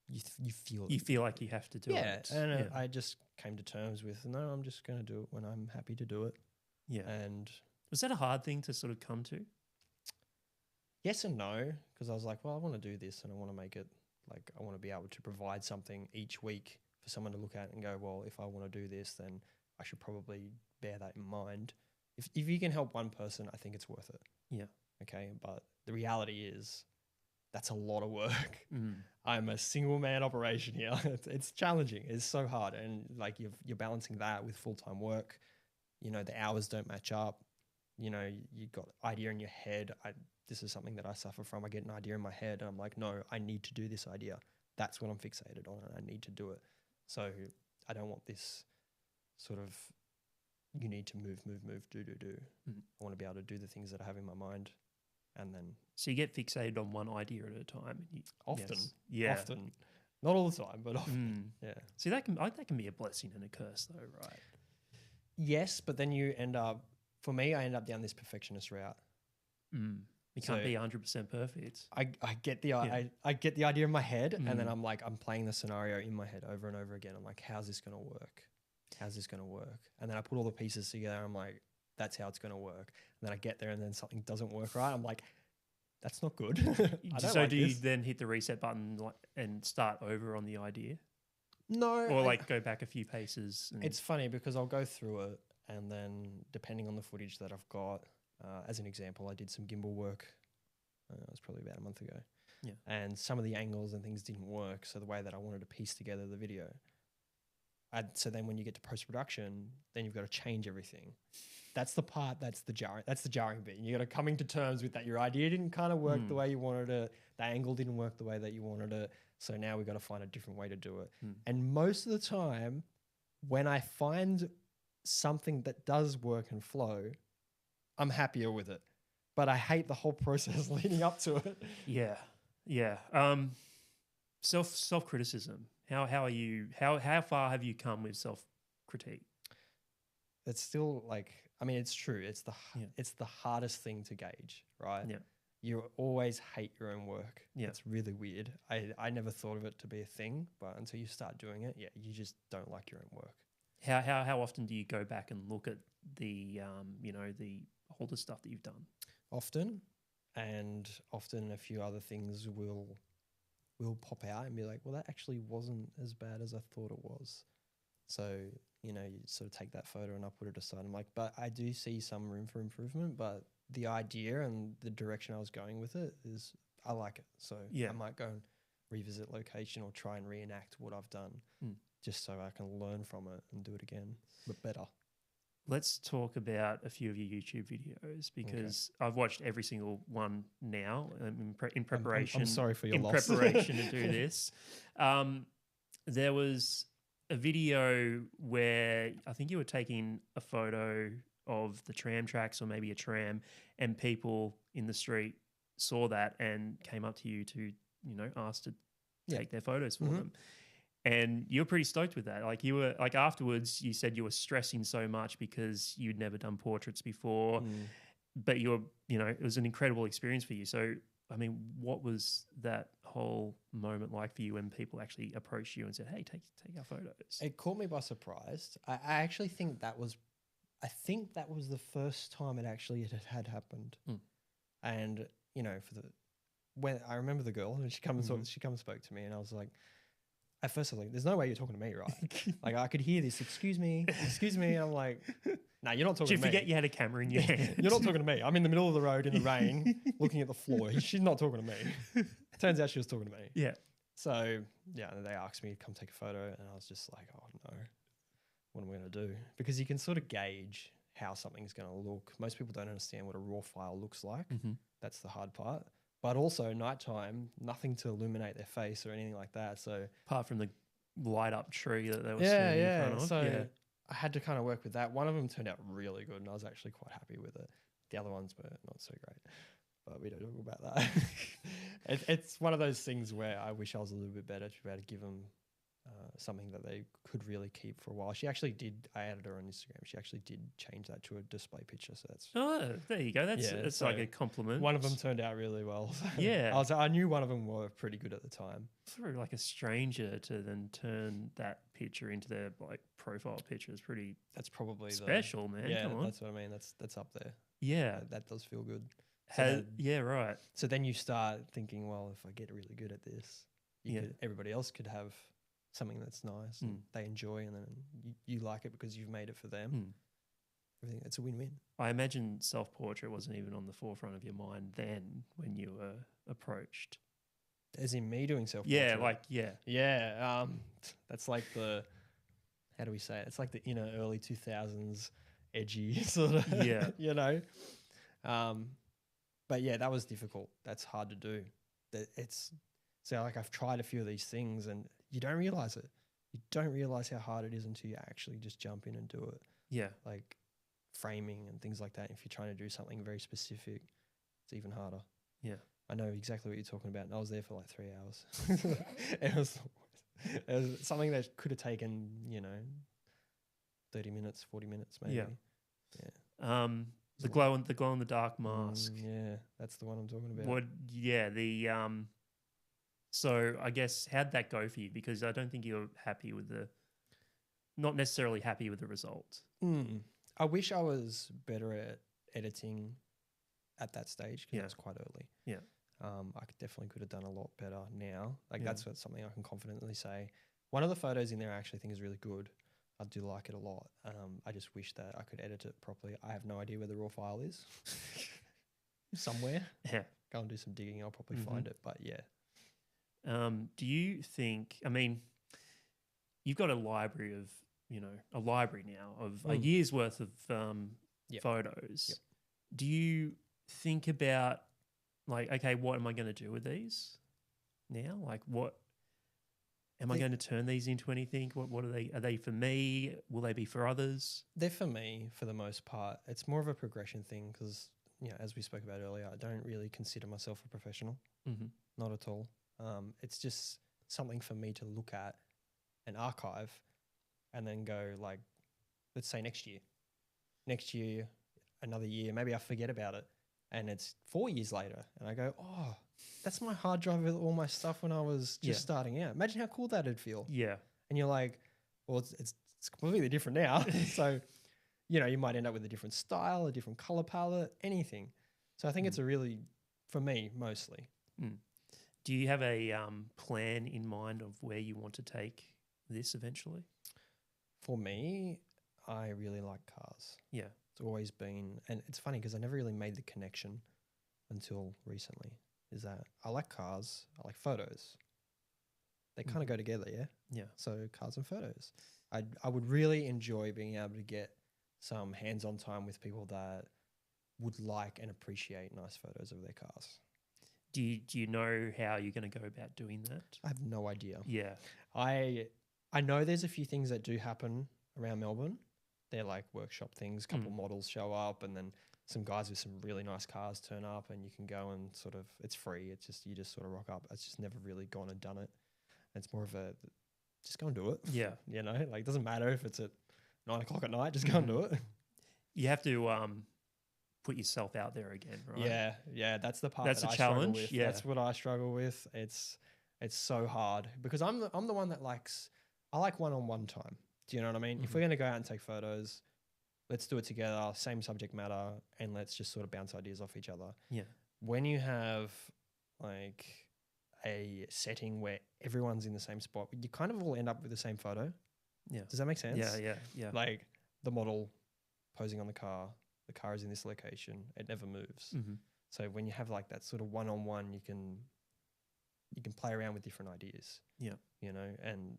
you feel like you have to do it. And I just came to terms with, no, I'm just going to do it when I'm happy to do it. Yeah. And was that a hard thing to sort of come to? Yes and no, because I was like, well, I want to do this and I want to make it, like, I want to be able to provide something each week for someone to look at and go, well, if I want to do this, then I should probably bear that in mind. If you can help one person, I think it's worth it. Yeah. Okay. But the reality is that's a lot of work. Mm. I'm a single man operation here. It's challenging. It's so hard. And like you're balancing that with full-time work. You know, the hours don't match up. You know, you've got idea in your head. This is something that I suffer from. I get an idea in my head and I'm like, no, I need to do this idea. That's what I'm fixated on and I need to do it. So I don't want this sort of, you need to move, do. I want to be able to do the things that I have in my mind. And then. So you get fixated on one idea at a time. Often. Yes. Yeah. Often. Not all the time, but often. Yeah. See, that can be a blessing and a curse though, right? Yes, but then you end up, for me, I end up down this perfectionist route. You can't be 100% perfect. I get the I get the idea in my head, and then I'm like, I'm playing the scenario in my head over and over again. I'm like, how's this going to work? How's this going to work? And then I put all the pieces together. I'm like, that's how it's going to work. And then I get there, and then something doesn't work right. I'm like, that's not good. Do you then hit the reset button and start over on the idea? No. Or go back a few paces? It's funny because I'll go through it, and then depending on the footage that I've got, as an example, I did some gimbal work. It was probably about a month ago. Yeah. And some of the angles and things didn't work. So the way that I wanted to piece together the video. So then when you get to post-production, then you've got to change everything. That's the part, that's the jarring bit. You got to coming to terms with that. Your idea didn't kind of work the way you wanted it. The angle didn't work the way that you wanted it. So now we've got to find a different way to do it. And most of the time, when I find something that does work and flow, I'm happier with it. But I hate the whole process leading up to it. Yeah. Yeah. Self-criticism. How far have you come with self-critique? It's still it's true. It's the hardest thing to gauge, right? Yeah. You always hate your own work. Yeah. It's really weird. I never thought of it to be a thing, but until you start doing it, you just don't like your own work. How often do you go back and look at the the older stuff that you've done? Often, and often a few other things will pop out and be like, well, that actually wasn't as bad as I thought it was. So, you sort of take that photo and I'll put it aside. I'm like, but I do see some room for improvement, but the idea and the direction I was going with it is, I like it. So I might go and revisit location or try and reenact what I've done just so I can learn from it and do it again, but better. Let's talk about a few of your YouTube videos because I've watched every single one now in preparation. I'm sorry for your loss. In preparation to do this. There was a video where I think you were taking a photo of the tram tracks or maybe a tram, and people in the street saw that and came up to you to, ask to take their photos for them. And you were pretty stoked with that. You were afterwards, you said you were stressing so much because you'd never done portraits before, but it was an incredible experience for you. So, what was that whole moment like for you when people actually approached you and said, "Hey, take our photos"? It caught me by surprise. I actually think that was, I think that was the first time it actually had happened. Mm. And you know, when I remember the girl and she come and she come and spoke to me, and I was like, at first I was like, "There's no way you're talking to me, right?" Like I could hear this, excuse me. And I'm like, "No, you're not talking Did you to me. forget you had a camera in your hand? You're not talking to me. I'm in the middle of the road in the rain, looking at the floor. She's not talking to me." Turns out she was talking to me. Yeah. So yeah, they asked me to come take a photo, and I was just like, "Oh no, what am I going to do?" Because you can sort of gauge how something's going to look. Most people don't understand what a raw file looks like. Mm-hmm. That's the hard part. But also nighttime, nothing to illuminate their face or anything like that. So Apart from the light up tree that they were standing in front of. So I had to kind of work with that. One of them turned out really good, and I was actually quite happy with it. The other ones were not so great, but we don't talk about that. It's one of those things where I wish I was a little bit better to be able to give them something that they could really keep for a while. She actually did. I added her on Instagram. She actually did change that to a display picture. So that's there you go. That's so like a compliment. one of them turned out really well. Yeah. I knew one of them were pretty good at the time. For like a stranger to then turn that picture into their like profile picture is pretty That's probably special, man. Yeah, Come on. that's what I mean. That's up there. Yeah. That does feel good. Yeah, right. So then you start thinking, well, if I get really good at this, everybody else could have something that's nice and they enjoy, and then you like it because you've made it for them. Everything, it's a win-win. I imagine self-portrait wasn't even on the forefront of your mind then when you were approached. As in me doing self-portrait? Yeah. That's like the, how do we say it? It's like the early 2000s edgy sort of, you know? But yeah, that was difficult. That's hard to do. So like I've tried a few of these things and you don't realize it. You don't realize how hard it is until you actually just jump in and do it. Yeah. Like framing and things like that. If you're trying to do something very specific, it's even harder. Yeah. I know exactly what you're talking about. And I was there for like 3 hours. It was something that could have taken, 30 minutes, 40 minutes maybe. Yeah. The glow in the dark mask. Yeah, that's the one I'm talking about. So I guess how'd that go for you? Because I don't think you're not necessarily happy with the result. I wish I was better at editing at that stage because it's quite early. Yeah. I could have done a lot better now. That's something I can confidently say. One of the photos in there I actually think is really good. I do like it a lot. I just wish that I could edit it properly. I have no idea where the raw file is. Somewhere. Yeah. Go and do some digging. I'll probably find it. But yeah. Do you think, you've got a library now of a year's worth of photos. Yep. Do you think about like, okay, what am I going to do with these now? Like what am I going to turn these into anything? What are they? Are they for me? Will they be for others? They're for me for the most part. It's more of a progression thing because, as we spoke about earlier, I don't really consider myself a professional. Not at all. It's just something for me to look at and archive and then go like, let's say next year, another year, maybe I forget about it and it's 4 years later and I go, oh, that's my hard drive with all my stuff when I was just starting out. Imagine how cool that'd feel. Yeah. And you're like, well, it's completely different now. So, you might end up with a different style, a different color palette, anything. So I think it's a really, for me, mostly. Do you have a plan in mind of where you want to take this eventually? For me, I really like cars. Yeah. It's always been, and it's funny because I never really made the connection until recently, is that I like cars, I like photos. They kind of go together, yeah? Yeah. So cars and photos. I would really enjoy being able to get some hands-on time with people that would like and appreciate nice photos of their cars. Do you know how you're going to go about doing that? I have no idea. Yeah. I know there's a few things that do happen around Melbourne. They're like workshop things, a couple models show up and then some guys with some really nice cars turn up and you can go and sort of, it's free. It's just, you just sort of rock up. It's just never really gone and done it. It's more of a, just go and do it. Yeah. Like it doesn't matter if it's at 9 o'clock at night, just go and do it. You have to put yourself out there again, right? Yeah, that's the part That's that a I struggle challenge, with. yeah. That's what I struggle with. It's so hard because I'm the one that likes, I like one-on-one time. Do you know what I mean? If we're going to go out and take photos, let's do it together, same subject matter, and let's just sort of bounce ideas off each other. Yeah. When you have like a setting where everyone's in the same spot, you kind of all end up with the same photo. Yeah. Does that make sense? Yeah. Like the model posing on the car is in this location, it never moves. Mm-hmm. So when you have like that sort of one-on-one, you can play around with different ideas. Yeah. You know, and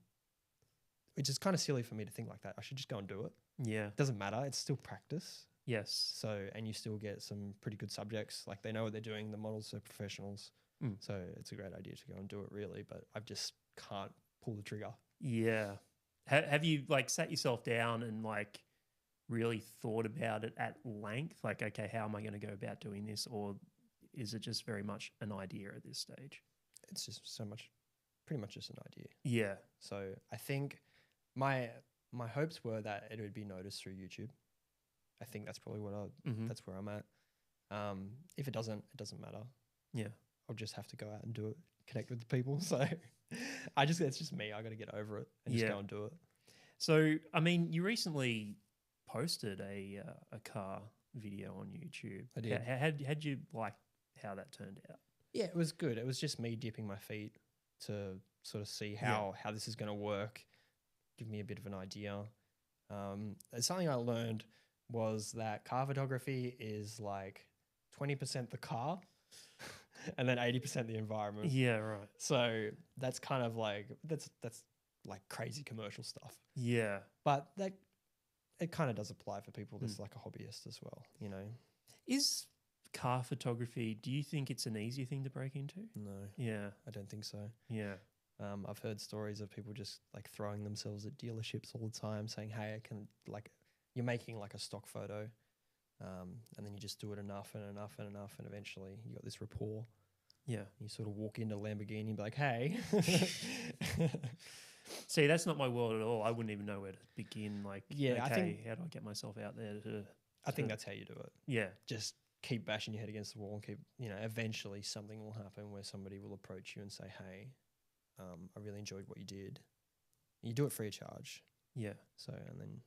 which is kind of silly for me to think like that. I should just go and do it. Yeah. It doesn't matter. It's still practice. Yes. So, and you still get some pretty good subjects. Like they know what they're doing. The models are professionals. So it's a great idea to go and do it really, but I just can't pull the trigger. Yeah. Have you like sat yourself down and like really thought about it at length? Like, okay, how am I going to go about doing this? Or is it just very much an idea at this stage? It's just pretty much just an idea. Yeah. So I think my hopes were that it would be noticed through YouTube. I think that's probably what that's where I'm at. If it doesn't matter. Yeah. I'll just have to go out and do it, connect with the people. So it's just me. I got to get over it and just go and do it. So, I mean, you recently posted a car video on YouTube. I did. How'd you like how that turned out? Yeah, it was good. It was just me dipping my feet to sort of see how this is going to work, give me a bit of an idea. Something I learned was that car photography is like 20% the car and then 80% the environment. Yeah, right. So that's kind of like, that's like crazy commercial stuff. Yeah. But it kind of does apply for people that's like a hobbyist as well, you know. Is car photography, do you think it's an easy thing to break into? No. Yeah. I don't think so. Yeah. I've heard stories of people just like throwing themselves at dealerships all the time saying, hey, I can, like, you're making like a stock photo and then you just do it enough and eventually you got this rapport. Yeah. You sort of walk into Lamborghini and be like, hey. See, that's not my world at all. I wouldn't even know where to begin. Like, yeah, okay, how do I get myself out there I think that's how you do it. Yeah. Just keep bashing your head against the wall and keep, you know, eventually something will happen where somebody will approach you and say, hey, I really enjoyed what you did. You do it free of charge. Yeah. So, and then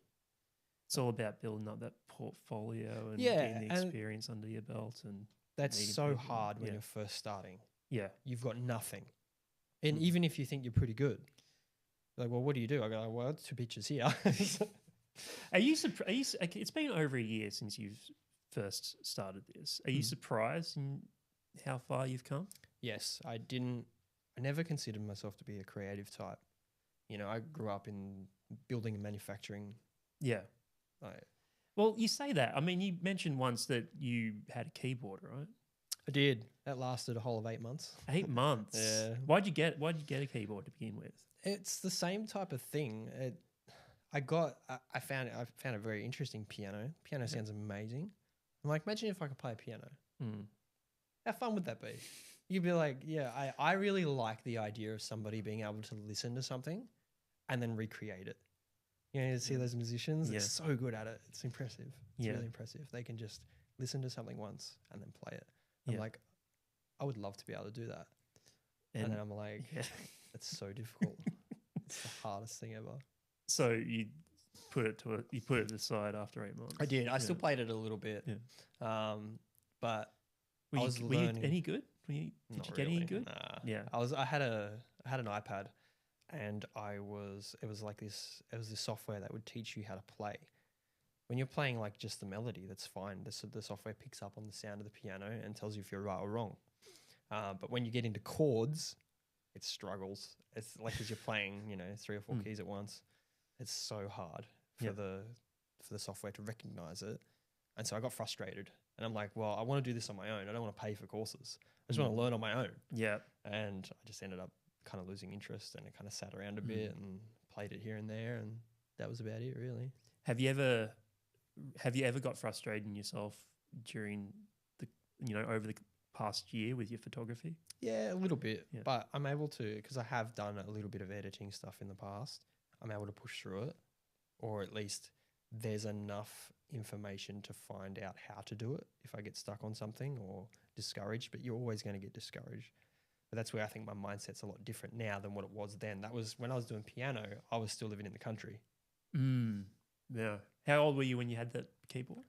it's all about building up that portfolio and Yeah, getting the and experience under your belt. And that's meeting so people. hard when Yeah. you're first starting. Yeah. You've got nothing. And even if you think you're pretty good, like, well, what do? I go, well, 2 pictures here. Are you surprised? It's been over a year since you've first started this. Are you surprised in how far you've come? Yes, I never considered myself to be a creative type. You know, I grew up in building and manufacturing. Yeah. Well, you say that. I mean, you mentioned once that you had a keyboard, right? I did. That lasted a whole of 8 months. 8 months. Yeah. Why'd you get a keyboard to begin with? It's the same type of thing. I found a very interesting piano. Piano sounds amazing. I'm like, imagine if I could play a piano. How fun would that be? You'd be like, yeah, I really like the idea of somebody being able to listen to something and then recreate it. You know, you see those musicians, they're so good at it. It's impressive. It's really impressive. They can just listen to something once and then play it. I'm like, I would love to be able to do that. And then I'm like, that's so difficult. It's the hardest thing ever. So you put it aside after 8 months. I did. I still played it a little bit. Yeah. But were I was you learning. any good? Did you get any good? Nah. Yeah. I had an iPad and it was this software that would teach you how to play. When you're playing like just the melody, that's fine. The software picks up on the sound of the piano and tells you if you're right or wrong. But when you get into chords, it struggles. It's like as you're playing, you know, 3 or 4 keys at once. It's so hard for the software to recognize it. And so I got frustrated. And I'm like, well, I want to do this on my own. I don't want to pay for courses. I just want to learn on my own. Yeah. And I just ended up kind of losing interest and it kind of sat around a bit and played it here and there. And that was about it, really. Have you ever got frustrated in yourself during over the past year with your photography? Yeah, a little bit. Yeah. But I'm able to, because I have done a little bit of editing stuff in the past, I'm able to push through it or at least there's enough information to find out how to do it if I get stuck on something or discouraged, but you're always going to get discouraged. But that's where I think my mindset's a lot different now than what it was then. That was when I was doing piano, I was still living in the country. Yeah. How old were you when you had that keyboard?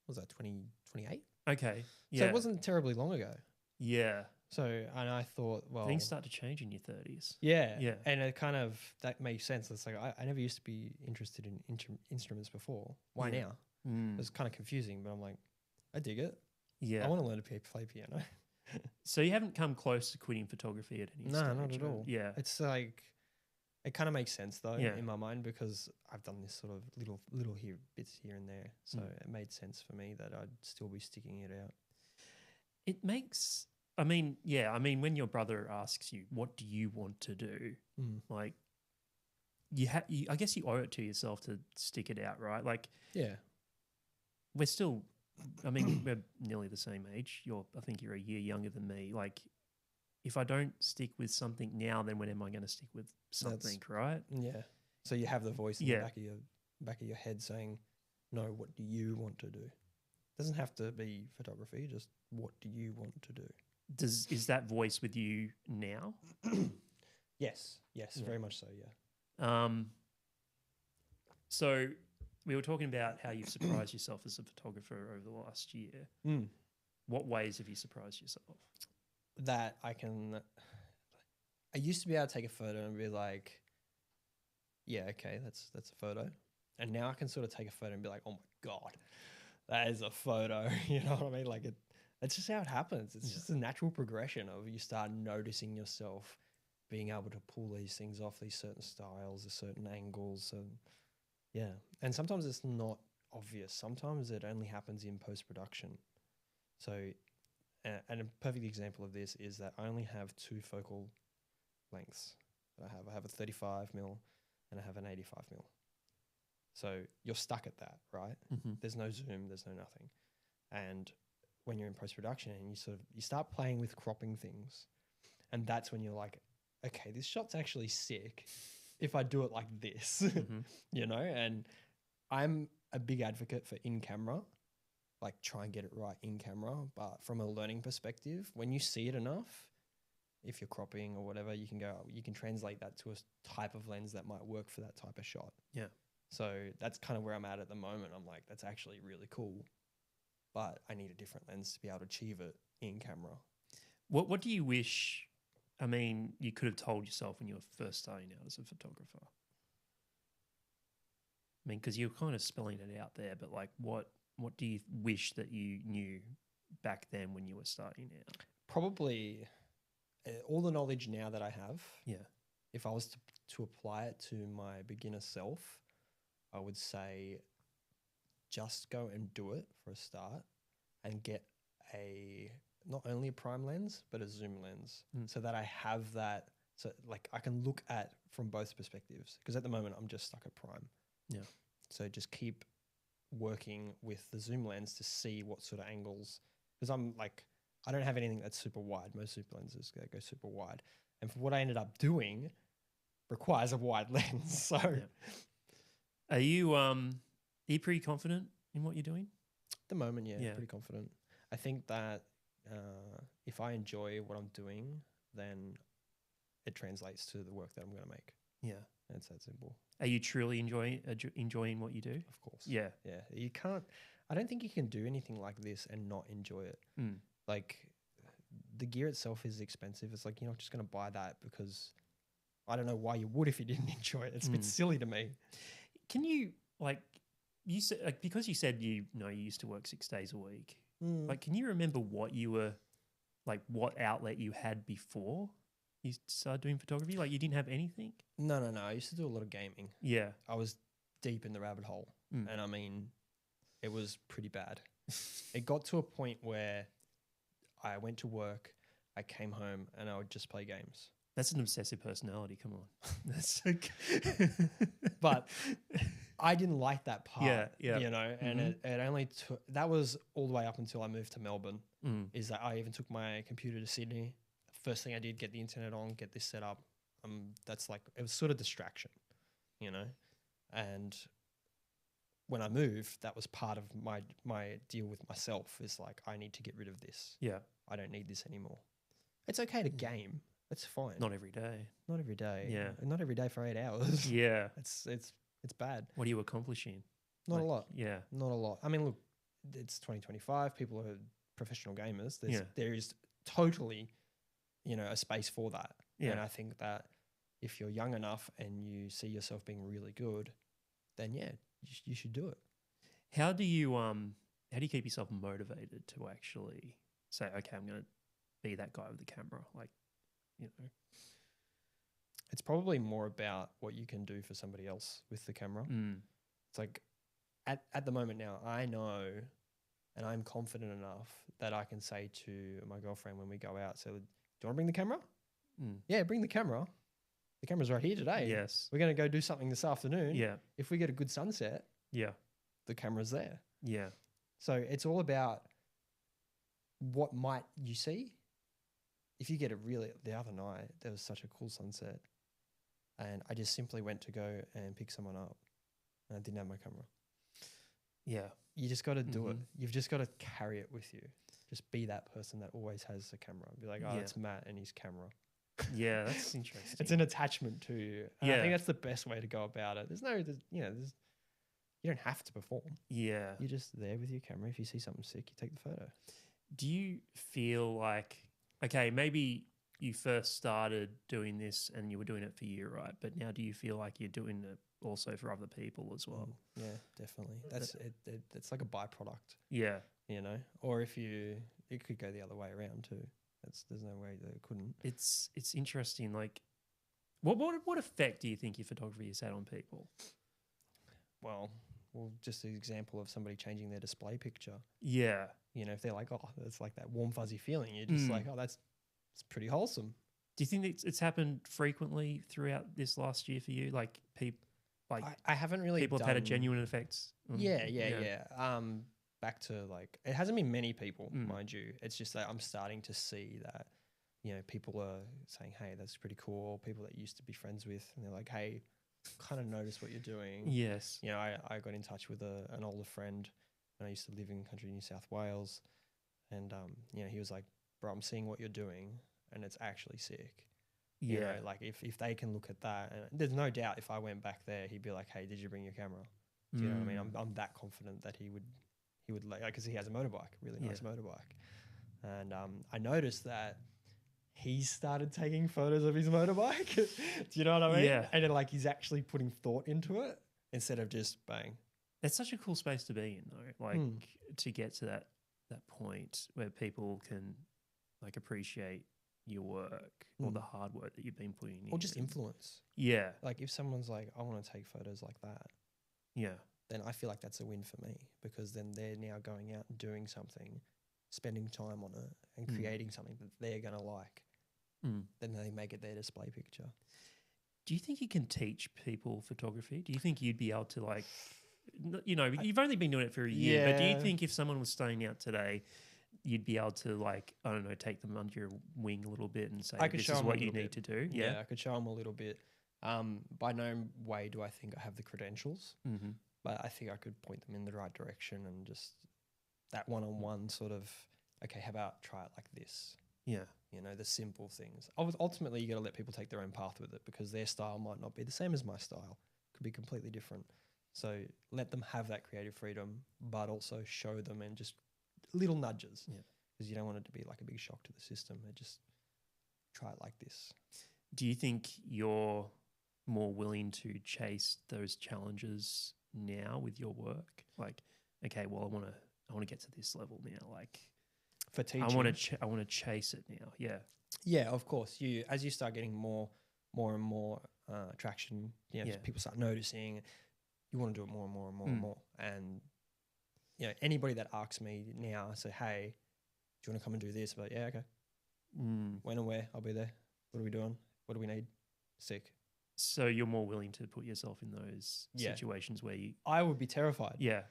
Was that 28? Okay. Yeah. So it wasn't terribly long ago. Yeah. So, and I thought, well, Things start to change in your 30s. yeah. Yeah. And it kind of, that makes sense. It's like, I never used to be interested in instruments before. Why Yeah. now? It was kind of confusing, but I'm like, I dig it. Yeah. I want to learn to play piano. So you haven't come close to quitting photography at any stage? No, not at right? all. Yeah. It's like, it kind of makes sense though Yeah. in my mind because I've done this sort of little bits here and there. So it made sense for me that I'd still be sticking it out. It makes, I mean, when your brother asks you, what do you want to do? Like, I guess you owe it to yourself to stick it out, right? Like, Yeah. we're still, I mean, we're nearly the same age. I think you're a year younger than me. Like, if I don't stick with something now, then when am I going to stick with something, right? Yeah. So you have the voice in the back of your head saying, no, what do you want to do? Doesn't have to be photography, just what do you want to do? Is that voice with you now? Yes, Yeah. very much so, yeah. So we were talking about how you've surprised yourself as a photographer over the last year. What ways have you surprised yourself? That I used to be able to take a photo and be like, yeah, okay, that's a photo. And now I can sort of take a photo and be like, oh my God, that is a photo. You know what I mean? Like it's just how it happens. It's just a natural progression of you start noticing yourself being able to pull these things off, these certain styles, the certain angles. And yeah. And sometimes it's not obvious. Sometimes it only happens in post-production. So, and a perfect example of this is that I only have 2 focal lengths that I have. I have a 35mm and I have an 85mm. So you're stuck at that, right? There's no zoom, there's no nothing. And when you're in post-production and you start playing with cropping things, and that's when you're like, okay, this shot's actually sick if I do it like this, you know? And I'm a big advocate for in-camera, like try and get it right in camera. But from a learning perspective, when you see it enough, if you're cropping or whatever, you can translate that to a type of lens that might work for that type of shot. Yeah. So that's kind of where I'm at the moment. I'm like, that's actually really cool, but I need a different lens to be able to achieve it in camera. What do you wish, I mean, you could have told yourself when you were first starting out as a photographer? I mean, because you're kind of spelling it out there, but like what do you wish that you knew back then when you were starting out? Probably all the knowledge now that I have. Yeah. If I was to apply it to my beginner self, I would say just go and do it for a start and get not only a prime lens, but a zoom lens so that I have that. So like I can look at from both perspectives, because at the moment I'm just stuck at prime. Yeah. So just keep working with the zoom lens to see what sort of angles, because I don't have anything that's super wide. Most super lenses go super wide, and for what I ended up doing requires a wide lens. So Are you pretty confident in what you're doing? at the moment, yeah, pretty confident. I think that if I enjoy what I'm doing, then it translates to the work that I'm going to make. Yeah. It's that simple. Are you truly enjoying what you do? Of course. Yeah. Yeah. You can't, I don't think you can do anything like this and not enjoy it. Like the gear itself is expensive. It's like, you're not just going to buy that because I don't know why you would if you didn't enjoy it. It's a bit silly to me. Can you, like, you said, like, because you said you used to work 6 days a week, like, can you remember what you were, like, what outlet you had before you started doing photography? Like, you didn't have anything? No. I used to do a lot of gaming. Yeah. I was deep in the rabbit hole. And I mean, it was pretty bad. It got to a point where I went to work, I came home, and I would just play games. That's an obsessive personality. Come on. That's okay. But I didn't like that part, yeah. you know, and it only took, that was all the way up until I moved to Melbourne, is that I even took my computer to Sydney. First thing I did, get the internet on, get this set up. That's like, it was sort of distraction, you know. And when I moved, that was part of my deal with myself, is like, I need to get rid of this. Yeah. I don't need this anymore. It's okay to game. It's fine. Not every day. Not every day. Yeah. And not every day for 8 hours. Yeah. It's bad. What are you accomplishing? Not a lot. Yeah. Not a lot. I mean, look, it's 2025. People are professional gamers. There is totally, a space for that. Yeah. And I think that if you're young enough and you see yourself being really good, then you should do it. How do you keep yourself motivated to actually say, okay, I'm going to be that guy with the camera? Like, It's probably more about what you can do for somebody else with the camera. It's like at the moment now, I know and I'm confident enough that I can say to my girlfriend when we go out, so, do you want to bring the camera? Yeah, bring the camera. The camera's right here today. Yes. We're going to go do something this afternoon. Yeah. If we get a good sunset, the camera's there. Yeah. So it's all about what might you see. If you get the other night, there was such a cool sunset and I just simply went to go and pick someone up and I didn't have my camera. Yeah. You just got to do it. You've just got to carry it with you. Just be that person that always has a camera. Be like, it's Matt and his camera. Yeah, that's interesting. It's an attachment to you. And I think that's the best way to go about it. You don't have to perform. Yeah. You're just there with your camera. If you see something sick, you take the photo. Do you feel like, okay, maybe you first started doing this and you were doing it for you, right? But now do you feel like you're doing it also for other people as well? Yeah, definitely. That's it. It's like a byproduct. Yeah. Or it could go the other way around too. There's no way that it couldn't. It's interesting. Like, what effect do you think your photography has had on people? Well, just an example of somebody changing their display picture. Yeah. If they're like, it's like that warm fuzzy feeling. You're just like, it's pretty wholesome. Do you think it's happened frequently throughout this last year for you? Like I haven't really. People have had a genuine effect. Yeah. Back to it hasn't been many people, mind you. It's just that I'm starting to see that, people are saying, hey, that's pretty cool. People that you used to be friends with, and they're like, hey, kind of notice what you're doing. Yes. I got in touch with an older friend when I used to live in country New South Wales. And, he was like, bro, I'm seeing what you're doing and it's actually sick. Yeah. If they can look at that, and there's no doubt if I went back there, he'd be like, hey, did you bring your camera? Do you know what I mean? I'm that confident that he would because he has a motorbike, really nice motorbike. And I noticed that he started taking photos of his motorbike. Do you know what I mean? Yeah. And then he's actually putting thought into it instead of just bang. It's such a cool space to be in though. To get to that point where people can appreciate your work or the hard work that you've been putting in. Or just influence. Yeah. If someone's like, I want to take photos like that. Yeah. Then I feel like that's a win for me, because then they're now going out and doing something, spending time on it and creating something that they're going to like. Then they make it their display picture. Do you think you can teach people photography? Do you think you'd be able to you've only been doing it for a year, but do you think if someone was starting out today, you'd be able to I don't know, take them under your wing a little bit and say, this is what you need to do? Yeah, I could show them a little bit. By no way do I think I have the credentials, but I think I could point them in the right direction, and just that one-on-one sort of, okay, how about try it like this? Yeah. The simple things. Ultimately, you got to let people take their own path with it, because their style might not be the same as my style. Could be completely different. So let them have that creative freedom, but also show them and just little nudges. Yeah. Because you don't want it to be like a big shock to the system. Just try it like this. Do you think you're more willing to chase those challenges now with your work? Okay, well, I want to get to this level now. For teaching, I want to chase it now. Yeah. Yeah, of course. As you start getting more and more traction, people start noticing. You want to do it more and more and more and more. And anybody that asks me now, I say, hey, do you want to come and do this? But yeah, okay. When and where? I'll be there. What are we doing? What do we need? Sick. So you're more willing to put yourself in those situations where you... I would be terrified. Yeah.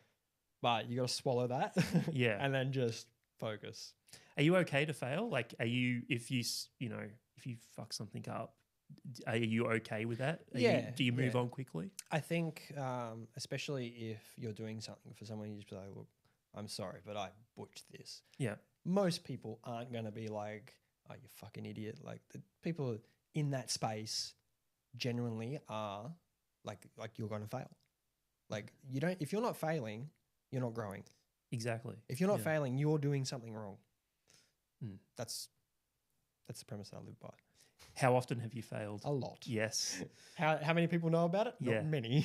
But you got to swallow that. Yeah. And then just focus. Are you okay to fail? If you fuck something up, Are you okay with that? Yeah, Do you move yeah. on quickly? I think, especially if you're doing something for someone, you just be like, look, I'm sorry, but I butchered this. Yeah. Most people aren't going to be like, oh, you fucking idiot. Like the people in that space genuinely are like you're going to fail. Like you don't, if you're not failing, you're not growing. Exactly. If you're not Yeah. failing, you're doing something wrong. Mm. That's the premise I live by. How often have you failed? A lot. Yes. How many people know about it? Yeah. Not many.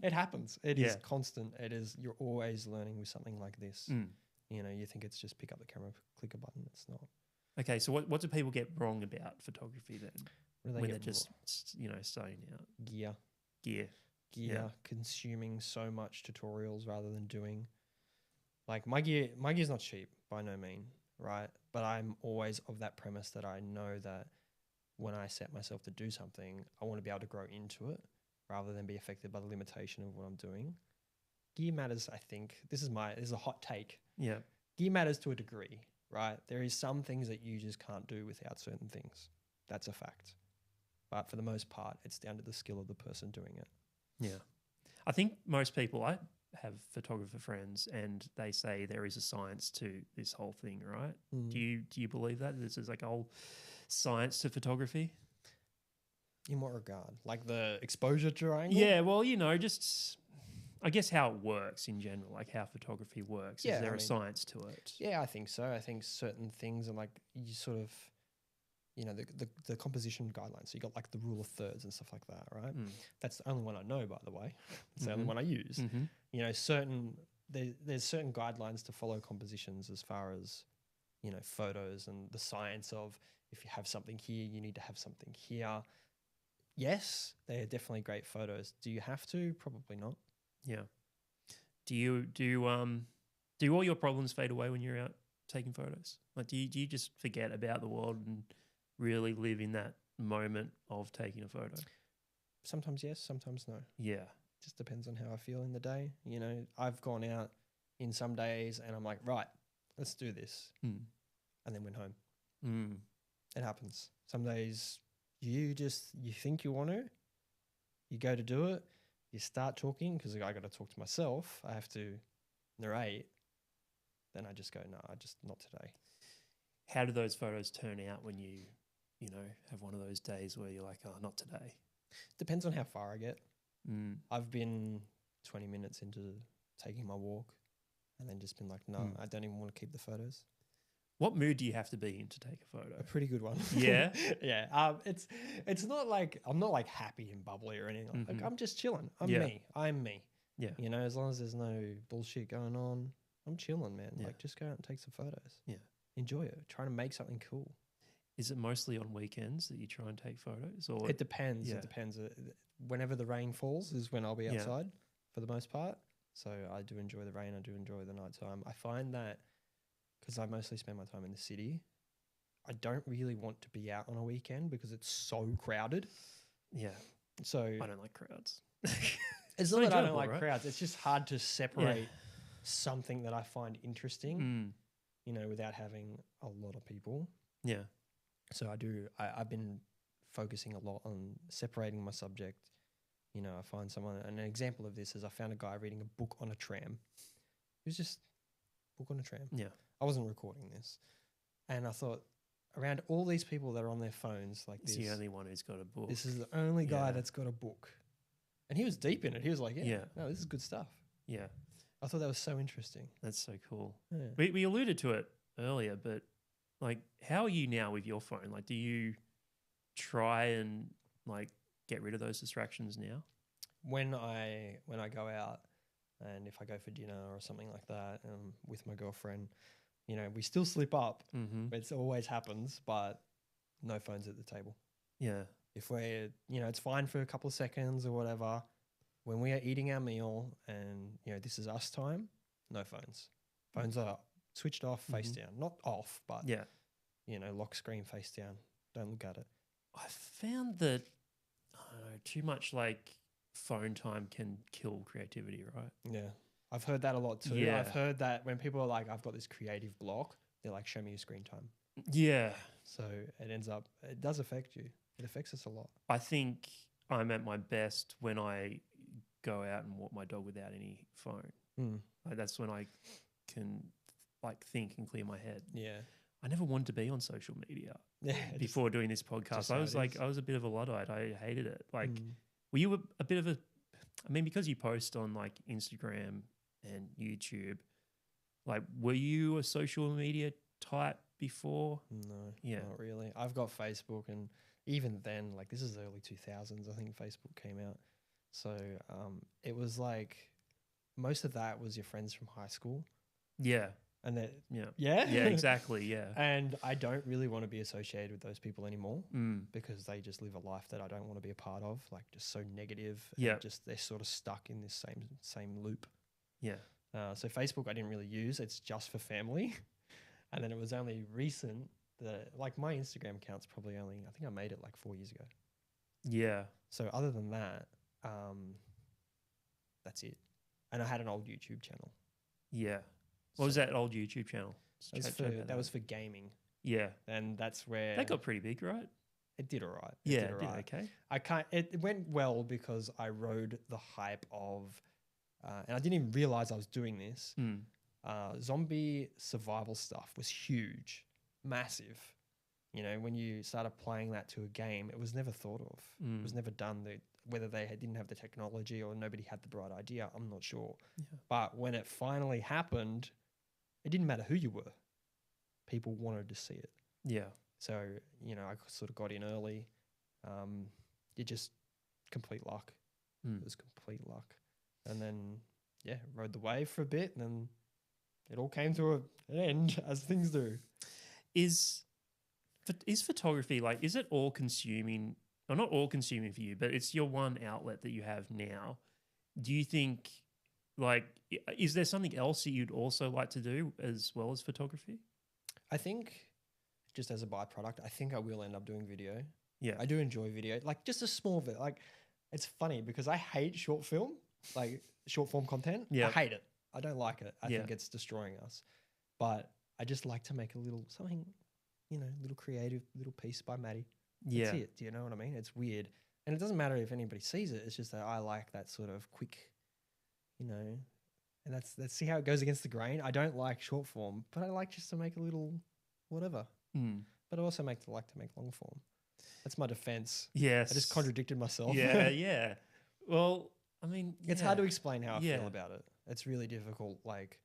It happens. It is Yeah. constant. It is. You're always learning with something like this. Mm. You know, you think it's just pick up the camera, click a button. It's not. Okay, so what do people get wrong about photography then? What do they When get they're just starting out? gear, Gear. consuming so much tutorials rather than doing. Like my gear's not cheap by no mean, right? But I'm always of that premise that I know that when I set myself to do something, I want to be able to grow into it rather than be affected by the limitation of what I'm doing. Gear matters, I think. This is a hot take. Yeah. Gear matters to a degree, right? There is some things that you just can't do without certain things. That's a fact. But for the most part, it's down to the skill of the person doing it. Yeah. I think most people, I have photographer friends and they say there is a science to this whole thing, right? Mm. Do you believe that? This is like a whole science to photography? In what regard? Like the exposure triangle? Yeah, well, just I guess how it works in general, like how photography works. Yeah, Is there I a mean, science to it? Yeah, I think so. I think certain things are like you sort of, the composition guidelines. So you got like the rule of thirds and stuff like that, right? Mm. That's the only one I know, by the way. It's the only Mhm. one I use. Mm-hmm. You know, there's certain guidelines to follow compositions as far as, photos and the science of if you have something here, you need to have something here. Yes, they are definitely great photos. Do you have to? Probably not. Yeah. Do all your problems fade away when you're out taking photos? Like, do you just forget about the world and really live in that moment of taking a photo? Sometimes yes, sometimes no. Yeah. Just depends on how I feel in the day. You know, I've gone out in some days and I'm like, right, let's do this. Mm. And then went home. Mm. It happens. Some days you think you want to, you go to do it, you start talking because I got to talk to myself. I have to narrate. Then I just go, no, not today. How do those photos turn out when you have one of those days where you're like, oh, not today? Depends on how far I get. Mm. I've been 20 minutes into taking my walk and then just been like, no, I don't even want to keep the photos. What mood do you have to be in to take a photo? A pretty good one. Yeah? Yeah. It's not like, I'm not like happy and bubbly or anything. Like, I'm just chilling. I'm me. Yeah. You know, as long as there's no bullshit going on, I'm chilling, man. Yeah. Like, just go out and take some photos. Yeah. Enjoy it. Try to make something cool. Is it mostly on weekends that you try and take photos? Or It depends. Yeah. It depends. Whenever the rain falls is when I'll be outside for the most part. So I do enjoy the rain. I do enjoy the nighttime. I find that because I mostly spend my time in the city, I don't really want to be out on a weekend because it's so crowded. Yeah. So I don't like crowds. it's not that I don't enjoyable, like right? crowds. It's just hard to separate something that I find interesting, without having a lot of people. Yeah. So I've been focusing a lot on separating my subject. You know, I find someone, and an example of this is I found a guy reading a book on a tram. It was just a book on a tram. Yeah. I wasn't recording this. And I thought, around all these people that are on their phones like It's this, the only one who's got a book. this is the only guy Yeah. that's got a book. And he was deep in it. He was like, Yeah. no, this is good stuff. Yeah. I thought that was so interesting. That's so cool. Yeah. We alluded to it earlier, but like, how are you now with your phone? Like, do you try and like get rid of those distractions now? When I go out and if I go for dinner or something like that with my girlfriend, we still slip up. Mm-hmm. It always happens, but no phones at the table. Yeah. If we're, it's fine for a couple of seconds or whatever. When we are eating our meal and, this is us time, no phones. Phones are switched off, face down. Not off, but, Yeah. lock screen face down. Don't look at it. I found that, I don't know, too much like phone time can kill creativity, right? Yeah. I've heard that a lot too. Yeah. I've heard that when people are like, I've got this creative block, they're like, show me your screen time. Yeah. So it does affect you. It affects us a lot. I think I'm at my best when I go out and walk my dog without any phone. Like that's when I can like think and clear my head. Yeah. I never wanted to be on social media Yeah. before doing this podcast. I was like, I was a bit of a Luddite. I hated it. Like, were you a bit of a, I mean, because you post on like Instagram and YouTube, like, were you a social media type before? No, Yeah. not really. I've got Facebook, and even then, like, this is early 2000s, I think Facebook came out. So it was like most of that was your friends from high school. Yeah. And that, Yeah. yeah, Yeah, exactly. Yeah. And I don't really want to be associated with those people anymore Mm. because they just live a life that I don't want to be a part of, like just so negative. Yeah. And just they're sort of stuck in this same loop. Yeah. So Facebook I didn't really use. It's just for family. And then it was only recent that, like, my Instagram account's probably only, I think I made it like 4 years ago. Yeah. So other than that, that's it. And I had an old YouTube channel. Yeah. What was that old YouTube channel? That was for gaming. Yeah. And that's where That got pretty big, right? it did all right. Yeah, it did okay. It went well because I rode the hype of, and I didn't even realize I was doing this. Zombie survival stuff was huge, massive. You know, when you started playing that to a game, it was never thought of. It was never done. Whether they didn't have the technology or nobody had the bright idea, I'm not sure. Yeah. But when it finally happened, it didn't matter who you were. People wanted to see it. Yeah. So, you know, I sort of got in early. It just complete luck. It was complete luck. And then, yeah, rode the wave for a bit, and then it all came to an end, as things do. Is photography, like, is it all consuming, or not all consuming for you, but it's your one outlet that you have now? Do you think, like, is there something else that you'd also like to do as well as photography? I think just as a byproduct, I think I will end up doing video. Yeah. I do enjoy video, like just a small bit. Like, it's funny because I hate short film, like short form content. Yeah. I hate it. I don't like it. I think it's destroying us. But I just like to make a little something, you know, little creative little piece by Matty. That's it. Do you know what I mean? It's weird. And it doesn't matter if anybody sees it. It's just that I like that sort of quick, you know, and let's see how it goes against the grain. I don't like short form, but I like just to make a little whatever. But I also like to make long form. That's my defense. Yes. I just contradicted myself. Yeah, yeah. Well, I mean, it's hard to explain how I feel about it. It's really difficult, like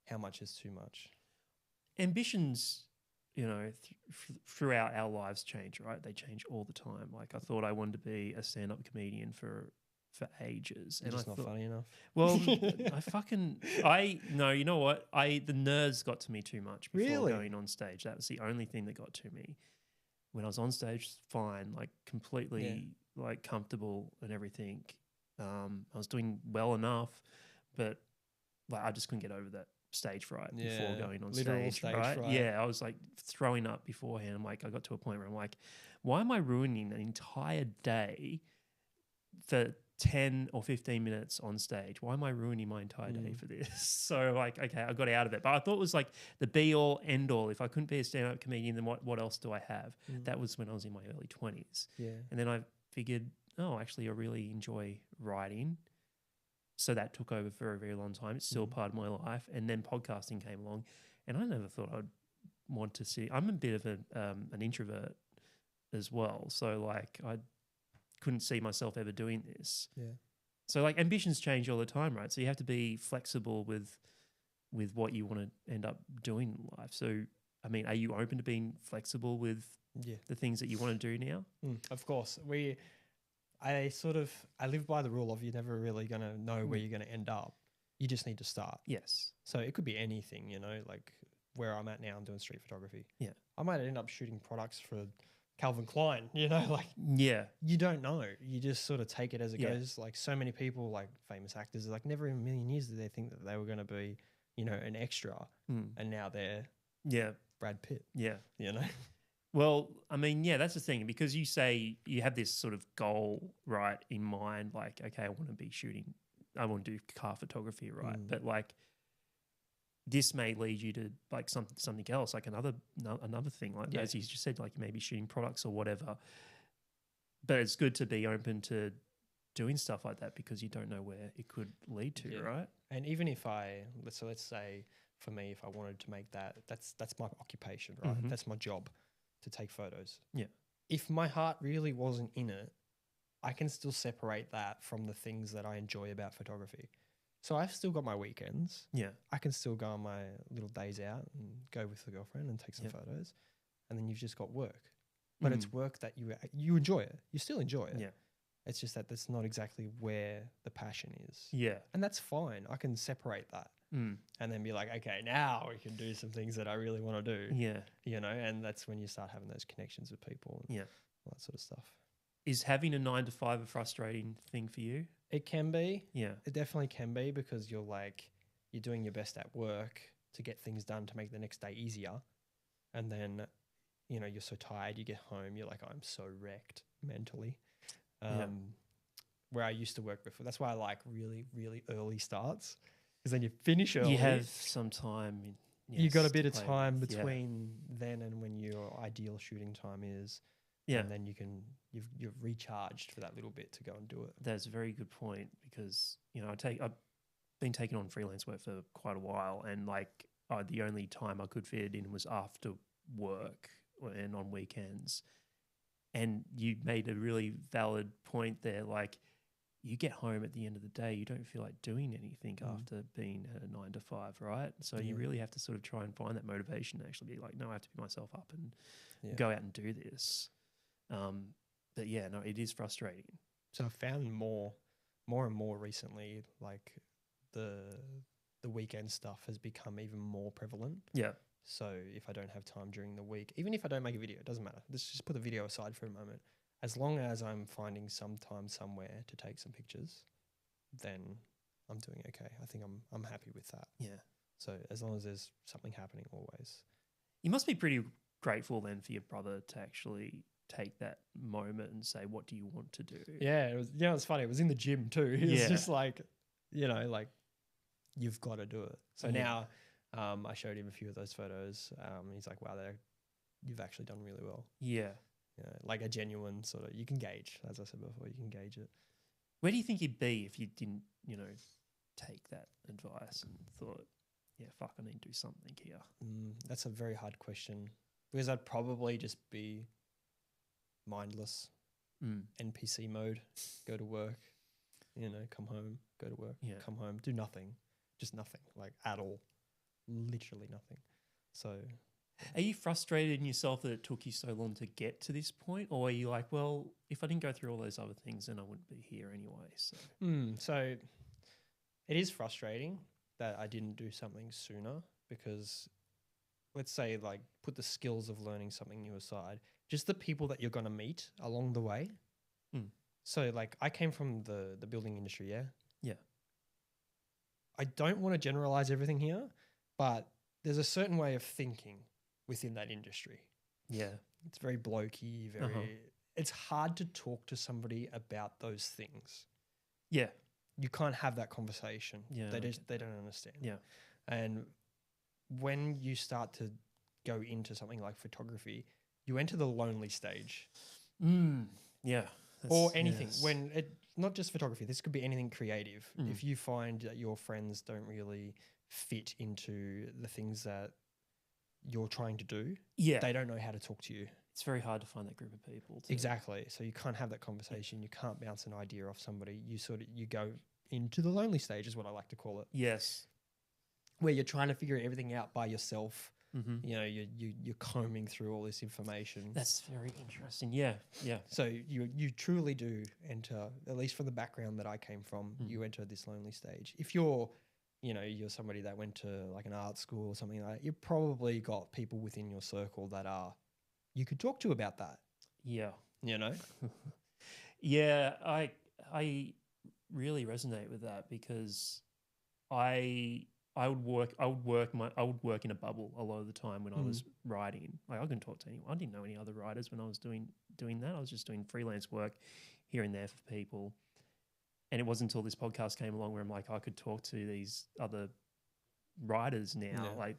how much is too much. Ambitions, you know, throughout our lives change, right? They change all the time. Like, I thought I wanted to be a stand-up comedian for ages. You're just not funny enough. Well, no, you know what? The nerves got to me too much before going on stage. That was the only thing that got to me. When I was on stage, fine, like completely like comfortable and everything. I was doing well enough, but like I just couldn't get over that stage fright before going on stage, right? Fright. Yeah, I was like throwing up beforehand. I'm like, I got to a point where I'm like, why am I ruining an entire day for 10 or 15 minutes on stage? Why am I ruining my entire day for this? So like, okay, I got out of it. But I thought it was like the be all end all. If I couldn't be a stand-up comedian, then what else do I have? That was when I was in my early 20s. Yeah. And then I figured, oh, actually I really enjoy writing. So that took over for a very long time. It's still part of my life. And then podcasting came along, and I never thought I'd want to see. I'm a bit of an introvert as well. So like I couldn't see myself ever doing this. Yeah. So like ambitions change all the time, right? So you have to be flexible with what you want to end up doing in life. So I mean, are you open to being flexible with the things that you want to do now? Of course. I live by the rule of you're never really going to know where you're going to end up. You just need to start. Yes. So it could be anything, you know, like where I'm at now, I'm doing street photography. Yeah. I might end up shooting products for Calvin Klein, you know, like, you don't know. You just sort of take it as it goes. Like so many people, like famous actors, like never in a million years did they think that they were going to be, you know, an extra. And now they're Brad Pitt. Yeah. You know? Well, I mean, that's the thing, because you say you have this sort of goal, right, in mind, like, okay, I want to be shooting, I want to do car photography, right? But like this may lead you to like something else, like another thing, like as you just said, like maybe shooting products or whatever. But it's good to be open to doing stuff like that because you don't know where it could lead to, Yeah. right? And even if let's say for me, if I wanted to make that's my occupation, right? Mhm. That's my job, to take photos. Yeah. If my heart really wasn't in it, I can still separate that from the things that I enjoy about photography. So I've still got my weekends. Yeah. I can still go on my little days out and go with the girlfriend and take some Yep. photos. And then you've just got work. But it's work that you enjoy it. You still enjoy it. Yeah. It's just that that's not exactly where the passion is. Yeah. And that's fine. I can separate that and then be like, okay, now we can do some things that I really want to do. Yeah. You know, and that's when you start having those connections with people and Yeah. all that sort of stuff. Is having a 9 to 5 a frustrating thing for you? It can be. Yeah. It definitely can be, because you're doing your best at work to get things done to make the next day easier. And then, you know, you're so tired, you get home, you're like, I'm so wrecked mentally. Where I used to work before. That's why I like really, really early starts, because then you finish early. You have some time. You got a bit to of play time with, between then and when your ideal shooting time is. Yeah. And then you've recharged for that little bit to go and do it. That's a very good point, because, you know, I've been taking on freelance work for quite a while, and the only time I could fit it in was after work and on weekends. And you made a really valid point there. Like, you get home at the end of the day, you don't feel like doing anything after being at a 9 to 5, right? So you really have to sort of try and find that motivation to actually be like, no, I have to pick myself up and go out and do this. But yeah, no, it is frustrating. So I've found more and more recently, like the weekend stuff has become even more prevalent. Yeah. So if I don't have time during the week, even if I don't make a video, it doesn't matter. Let's just put the video aside for a moment. As long as I'm finding some time somewhere to take some pictures, then I'm doing okay. I think I'm happy with that. Yeah. So as long as there's something happening always. You must be pretty grateful then for your brother to actually take that moment and say, what do you want to do? Yeah, it was, it's funny. It was in the gym too. He was just like, you've got to do it. So now I showed him a few of those photos. He's like, wow, you've actually done really well. Yeah. Like a genuine sort of, you can gauge, as I said before, you can gauge it. Where do you think you'd be if you didn't, take that advice and thought, yeah, fuck, I need to do something here? That's a very hard question, because I'd probably just be mindless, NPC mode, go to work, come home, go to work, come home, do nothing, just nothing, like at all, literally nothing. So... Are you frustrated in yourself that it took you so long to get to this point? Or are you like, well, if I didn't go through all those other things, then I wouldn't be here anyway? So it is frustrating that I didn't do something sooner, because let's say, like, put the skills of learning something new aside, just the people that you're going to meet along the way. So, like, I came from the building industry, Yeah. I don't want to generalize everything here, but there's a certain way of thinking within that industry. Yeah. It's very blokey, it's hard to talk to somebody about those things. Yeah. You can't have that conversation. Yeah. They don't understand. Yeah. And when you start to go into something like photography, you enter the lonely stage. Yeah. Or anything. Yes. Not just photography, this could be anything creative. If you find that your friends don't really fit into the things that you're trying to do, they don't know how to talk to you. It's very hard to find that group of people too. Exactly. So you can't have that conversation. You can't bounce an idea off somebody. You go into the lonely stage, is what I like to call it. Yes. Where you're trying to figure everything out by yourself. You're combing through all this information. That's very interesting. Yeah. So you truly do enter, at least from the background that I came from, you enter this lonely stage. If you're somebody that went to like an art school or something like that, you've probably got people within your circle that you could talk to about that. Yeah. Yeah, I really resonate with that, because I would work in a bubble a lot of the time when I was writing. Like, I couldn't talk to anyone. I didn't know any other writers when I was doing that. I was just doing freelance work here and there for people. And it wasn't until this podcast came along where I'm like, I could talk to these other writers now. Yeah. Like,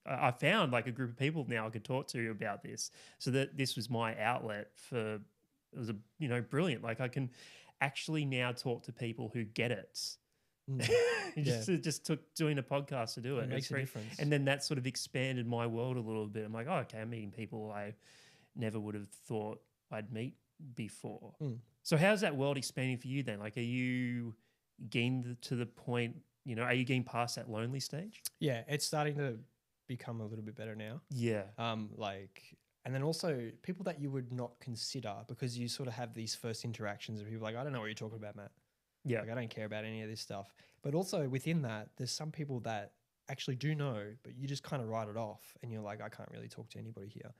I found like a group of people now I could talk to about this. So that this was my outlet for it was brilliant. Like I can actually now talk to people who get it. It just took doing a podcast to do it. It makes a difference. And then that sort of expanded my world a little bit. I'm like, oh, okay, I'm meeting people I never would have thought I'd meet before. So how's that world expanding for you then? Like, are you getting to the point, are you getting past that lonely stage? Yeah, it's starting to become a little bit better now. Yeah. And then also people that you would not consider, because you sort of have these first interactions of people like, I don't know what you're talking about, Matt. Yeah. Like, I don't care about any of this stuff. But also within that, there's some people that actually do know, but you just kind of write it off and you're like, I can't really talk to anybody here.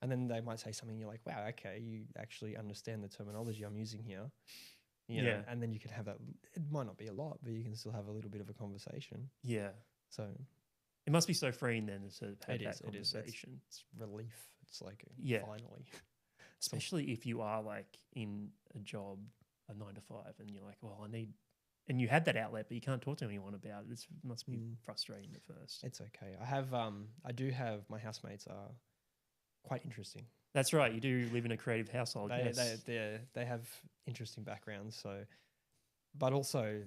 And then they might say something, you're like, wow, okay, you actually understand the terminology I'm using here. You know, and then you can have that. It might not be a lot, but you can still have a little bit of a conversation. Yeah. So it must be so freeing then to have that conversation. It's relief. It's like, finally. Especially if you are like in a job, a 9 to 5, and you're like, well, and you had that outlet, but you can't talk to anyone about it. It must be frustrating at first. It's okay. My housemates are quite interesting. That's right. You do live in a creative household. They have interesting backgrounds. So, but also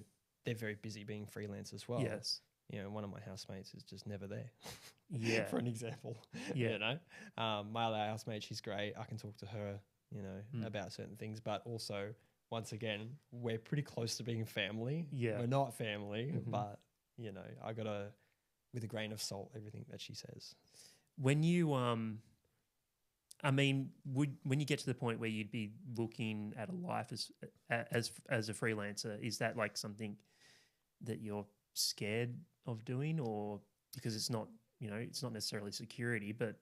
they're very busy being freelance as well. Yes. One of my housemates is just never there. Yeah. For an example. Yeah. My other housemate, she's great. I can talk to her, about certain things, but also once again, we're pretty close to being family. Yeah. We're not family, but I gotta, with a grain of salt, everything that she says. When you, when you get to the point where you'd be looking at a life as a freelancer, is that like something that you're scared of doing, or because it's not necessarily security, but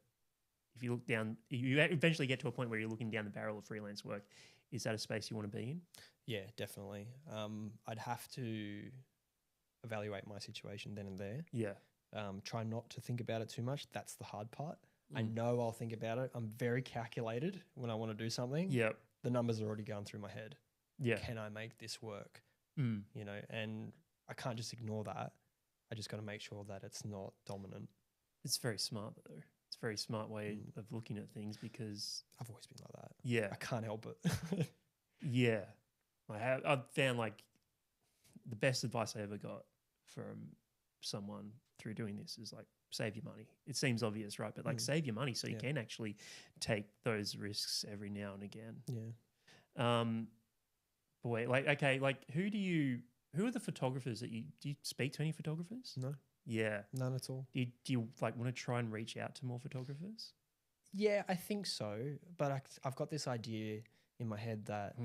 if you look down, you eventually get to a point where you're looking down the barrel of freelance work. Is that a space you want to be in? Yeah, definitely. I'd have to evaluate my situation then and there. Yeah. Try not to think about it too much. That's the hard part. I know I'll think about it. I'm very calculated when I want to do something. Yeah. The numbers are already going through my head. Yeah. Can I make this work? And I can't just ignore that. I just got to make sure that it's not dominant. It's very smart though. It's a very smart way of looking at things, because I've always been like that. Yeah. I can't help it. Yeah. I've found like the best advice I ever got from someone through doing this is like, save your money. It seems obvious, right? But like save your money so you can actually take those risks every now and again. Yeah. Boy, like, okay, like who are the photographers do you speak to any photographers? No. Yeah. None at all. Do you like want to try and reach out to more photographers? Yeah, I think so. But I've got this idea in my head that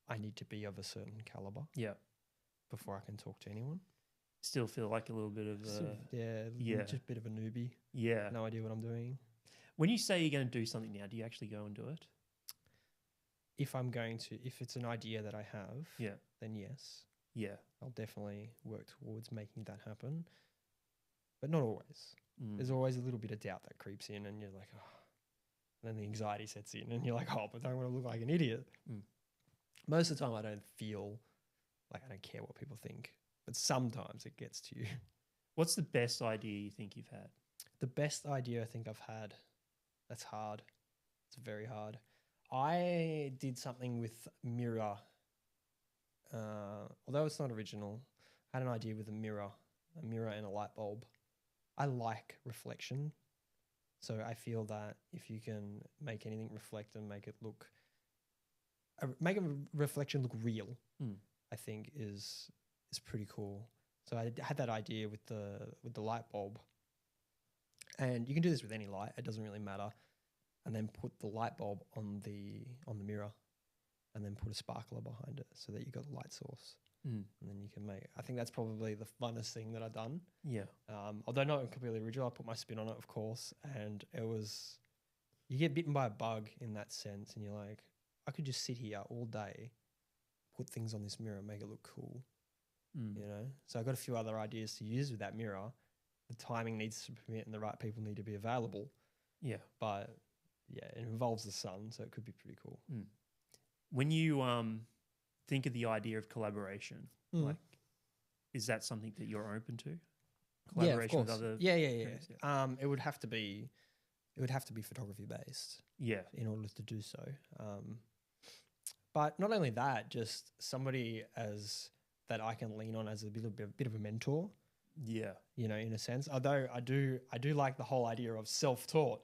I need to be of a certain caliber. Yeah. Before I can talk to anyone. Still feel like a little bit of just a bit of a newbie. Yeah. No idea what I'm doing. When you say you're going to do something now, do you actually go and do it? If it's an idea that I have, then yes. Yeah. I'll definitely work towards making that happen. But not always. There's always a little bit of doubt that creeps in, and you're like, oh. And then the anxiety sets in and you're like, oh, but I don't want to look like an idiot. Most of the time I don't feel like I don't care what people think. But sometimes it gets to you. What's the best idea you think you've had? The best idea I think I've had, that's hard. It's very hard. I did something with mirror. Although it's not original, I had an idea with a mirror and a light bulb. I like reflection. So I feel that if you can make anything reflect and make a reflection look real, I think is pretty cool. So I had that idea with the light bulb, and you can do this with any light. It doesn't really matter. And then put the light bulb on the mirror, and then put a sparkler behind it so that you got the light source. And then you can I think that's probably the funnest thing that I've done. Yeah. Although not completely original, I put my spin on it, of course. And you get bitten by a bug in that sense, and you're like, I could just sit here all day, put things on this mirror and make it look cool. So I got a few other ideas to use with that mirror. The timing needs to permit and the right people need to be available. Yeah. But yeah, it involves the sun, so it could be pretty cool. When you think of the idea of collaboration, like, is that something that you're open to? Collaboration with other creators? It would have to be photography based. Yeah. In order to do so. But not only that, just somebody as that I can lean on as a bit of a mentor. Yeah. You know, in a sense. Although I do like the whole idea of self-taught.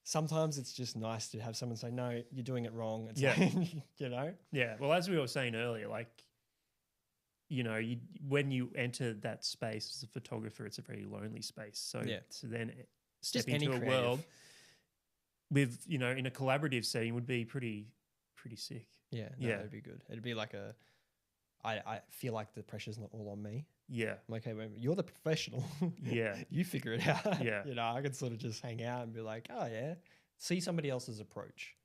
Sometimes it's just nice to have someone say, "No, you're doing it wrong." It's like, you know. Yeah. Well, as we were saying earlier, like, you know, when you enter that space as a photographer, it's a very lonely space. So to then step into a world with, you know, in a collaborative setting would be pretty sick. Yeah, no, it'd be good. It'd be like I feel like the pressure's not all on me. Yeah. I'm like, hey, you're the professional. Yeah. You figure it out. Yeah. You know, I could sort of just hang out and be like, oh yeah, see somebody else's approach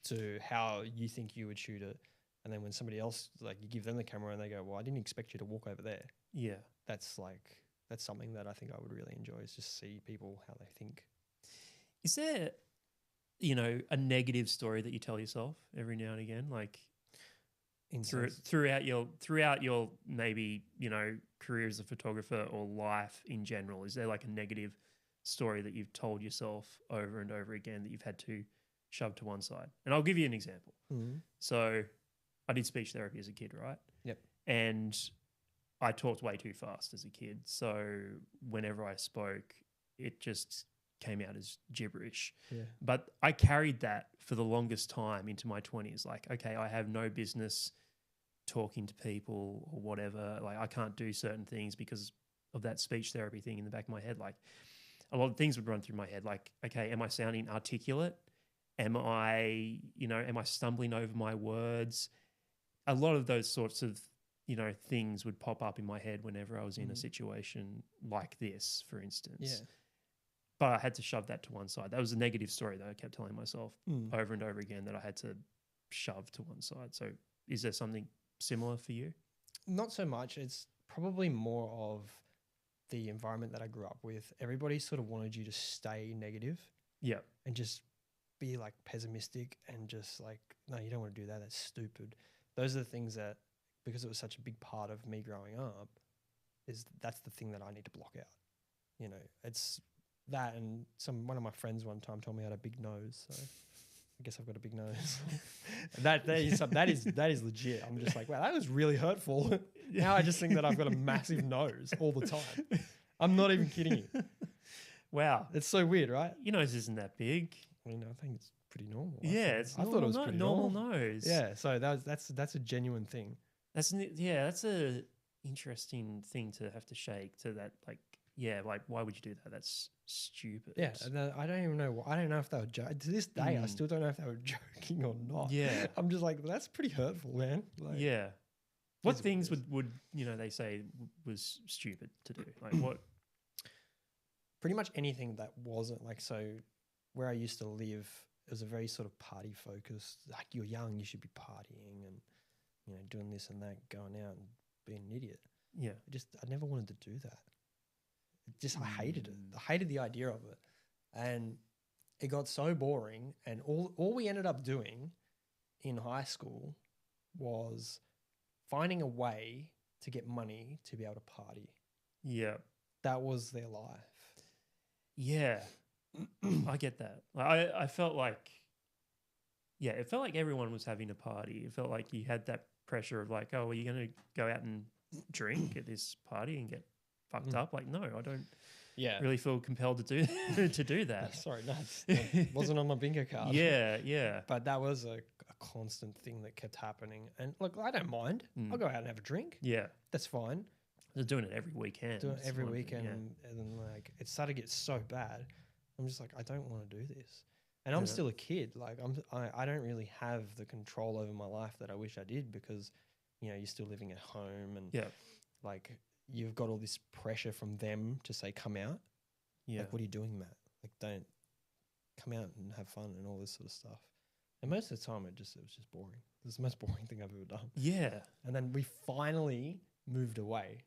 to how you think you would shoot it. And then when somebody else, like you give them the camera and they go, well, I didn't expect you to walk over there. Yeah. That's something that I think I would really enjoy, is just see people how they think. Is there, you know, a negative story that you tell yourself every now and again? Like throughout your maybe, you know, career as a photographer or life in general, is there like a negative story that you've told yourself over and over again that you've had to shove to one side? And I'll give you an example. So I did speech therapy as a kid, right? Yep. And I talked way too fast as a kid. So whenever I spoke, it just came out as gibberish. Yeah. But I carried that for the longest time into my 20s. Like, okay, I have no business talking to people or whatever. Like, I can't do certain things because of that speech therapy thing in the back of my head. Like, a lot of things would run through my head. Like, okay, am I sounding articulate? Am I stumbling over my words? A lot of those sorts of, you know, things would pop up in my head whenever I was in a situation like this, for instance. Yeah. But I had to shove that to one side. That was a negative story that I kept telling myself over and over again that I had to shove to one side. So is there something similar for you? Not so much. It's probably more of the environment that I grew up with. Everybody sort of wanted you to stay negative. Yeah. And just be like pessimistic and just like, no, you don't want to do that. That's stupid. Those are the things that, because it was such a big part of me growing up, that's the thing that I need to block out. You know, it's that, and one of my friends one time told me I had a big nose, so I guess I've got a big nose. that is legit. I'm just like, wow, that was really hurtful. Now I just think that I've got a massive nose all the time. I'm not even kidding you. Wow, it's so weird, right? Your nose isn't that big. I mean, I think it's pretty normal. I thought it was pretty normal nose. Yeah, so that's a genuine thing. That's a interesting thing to have to shake to that. Like, yeah, like why would you do that? That's stupid. Yeah, and I don't even know. I don't know if they were joking. To this day, I still don't know if they were joking or not. Yeah, I'm just like, that's pretty hurtful, man. Like, yeah. What things would you know they say was stupid to do? Like what? Pretty much anything that wasn't like, so where I used to live, it was a very sort of party focused. Like, you're young, you should be partying and, you know, doing this and that, going out and being an idiot. Yeah. I never wanted to do that. I hated it. I hated the idea of it. And it got so boring. And all we ended up doing in high school was finding a way to get money to be able to party. Yeah. That was their life. Yeah. I get that. I felt like, yeah, it felt like everyone was having a party. It felt like you had that pressure of like, oh, are you going to go out and drink at this party and get fucked up? Like, no, I don't really feel compelled to do that. Sorry, no, it wasn't on my bingo card. Yeah. But that was a constant thing that kept happening. And look, I don't mind. I'll go out and have a drink. Yeah. That's fine. They're doing it every weekend. Doing it every weekend. And then like, it started to get so bad. I'm just like, I don't want to do this. And I'm still a kid. Like, I don't really have the control over my life that I wish I did, because, you know, you're still living at home and like you've got all this pressure from them to say, come out. Yeah. Like, what are you doing, Matt? Like, don't come out and have fun and all this sort of stuff. And most of the time it was just boring. It was the most boring thing I've ever done. Yeah. And then we finally moved away.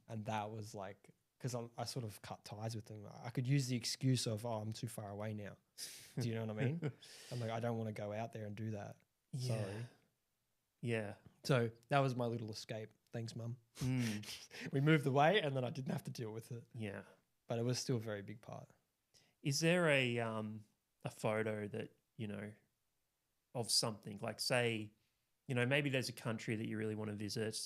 And that was like, because I sort of cut ties with them. I could use the excuse of, oh, I'm too far away now. Do you know what I mean? I'm like, I don't want to go out there and do that. Yeah. Sorry. Yeah. So that was my little escape. Thanks, Mum. We moved away and then I didn't have to deal with it. Yeah. But it was still a very big part. Is there a photo that, you know, of something, like say maybe there's a country that you really want to visit,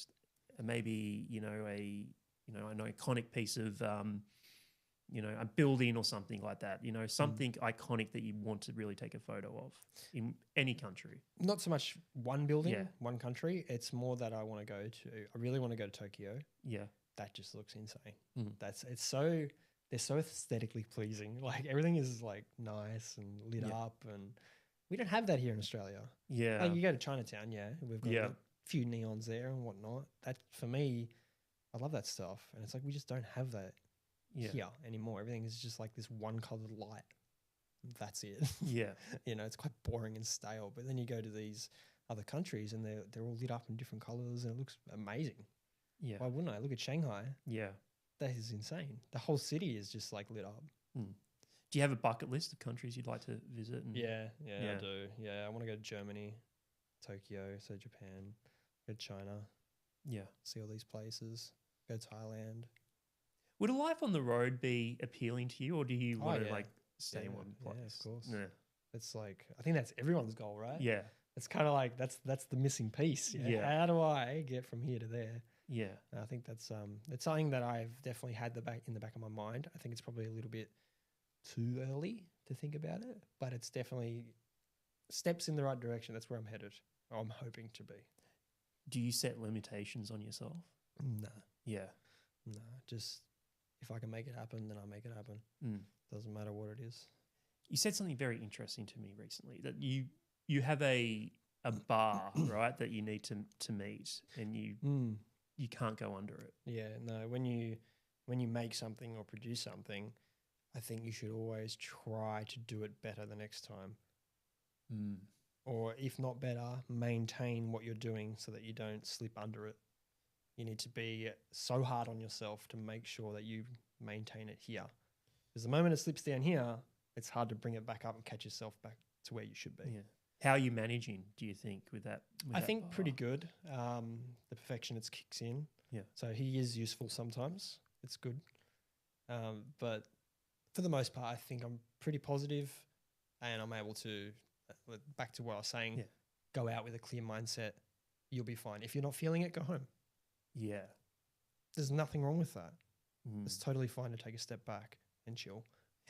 and maybe, an iconic piece of, a building or something like that, something iconic that you want to really take a photo of in any country. Not so much one building, Yeah. one country. It's more that I really want to go to Tokyo. Yeah. That just looks insane. Mm. They're so aesthetically pleasing. Like everything is like nice and lit up, and we don't have that here in Australia. Yeah. Like you go to Chinatown, we've got Yeah. a few neons there and whatnot. That for me, I love that stuff, and it's like we just don't have that here anymore. Everything is just like this one colored light. That's it. Yeah. It's quite boring and stale. But then you go to these other countries and they're all lit up in different colors and it looks amazing. Yeah. Why wouldn't I? Look at Shanghai. Yeah. That is insane. The whole city is just like lit up. Mm. Do you have a bucket list of countries you'd like to visit? Yeah, I do. Yeah, I want to go to Germany, Tokyo, so Japan, go to China. Yeah. See all these places. Go to Thailand. Would a life on the road be appealing to you, or do you want to like stay in one place? Yeah, of course. Yeah. It's like, I think that's everyone's goal, right? Yeah. It's kind of like that's the missing piece. Yeah. How do I get from here to there? Yeah. And I think that's something that I've definitely had in the back of my mind. I think it's probably a little bit too early to think about it, but it's definitely steps in the right direction. That's where I'm headed. Or I'm hoping to be. Do you set limitations on yourself? Nah. Yeah. Nah. Just if I can make it happen, then I make it happen. Doesn't matter what it is. You said something very interesting to me recently, that you have a bar, right, that you need to meet, and you can't go under it. Yeah, no. When you make something or produce something, I think you should always try to do it better the next time. Or if not better, maintain what you're doing so that you don't slip under it. You need to be so hard on yourself to make sure that you maintain it here. Because the moment it slips down here, it's hard to bring it back up and catch yourself back to where you should be. Yeah. How are you managing, do you think, with that? I think pretty good. The perfectionist kicks in. Yeah. So he is useful sometimes. It's good. But for the most part, I think I'm pretty positive and I'm able to, back to what I was saying, go out with a clear mindset. You'll be fine. If you're not feeling it, go home. Yeah. There's nothing wrong with that. It's totally fine to take a step back and chill.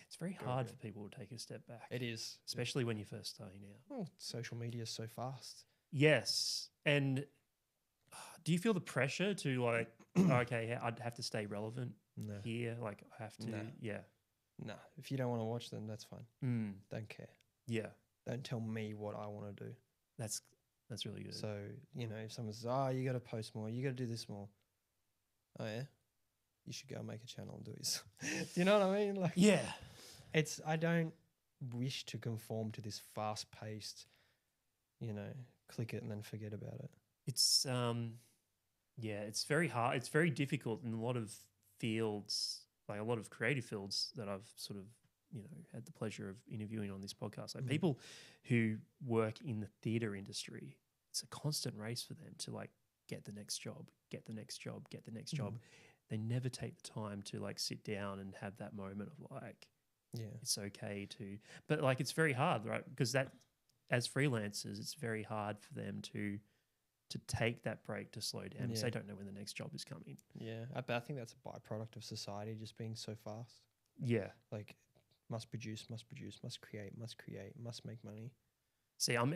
It's very hard for people to take a step back. It is. Especially when you're first starting out. Well, social media is so fast. Yes. And do you feel the pressure to like, okay, I'd have to stay relevant here? Like I have to, Nah. If you don't want to watch them, that's fine. Don't care. Yeah. Don't tell me what I want to do. That's really good. So, if someone says, you got to post more, you got to do this more. Oh, yeah? You should go and make a channel and do it. Do you know what I mean? Like, yeah. I don't wish to conform to this fast-paced, click it and then forget about it. It's, it's very hard. It's very difficult in a lot of fields, like a lot of creative fields that I've sort of, had the pleasure of interviewing on this podcast. Like people who work in the theatre industry, it's a constant race for them to like get the next job, get the next job, get the next job. They never take the time to like sit down and have that moment of like, it's okay to, but like it's very hard, right? Because that, as freelancers, it's very hard for them to take that break, to slow down, because they don't know when the next job is coming. Yeah, but I think that's a byproduct of society just being so fast. Yeah, like must produce, must create, must make money. See, I'm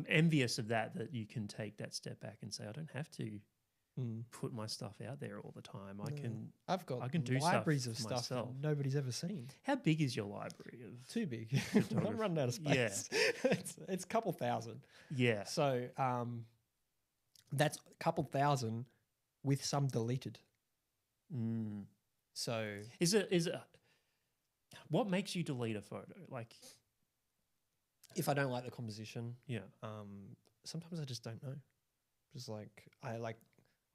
envious of that you can take that step back and say, I don't have to put my stuff out there all the time. I can do libraries of stuff stuff myself. Nobody's ever seen. How big is your library? Too big. I'm running out of space. Yeah. it's a couple thousand. Yeah. So that's a couple thousand with some deleted. So is it what makes you delete a photo? Like if I don't like the composition, sometimes I just don't know. Just like I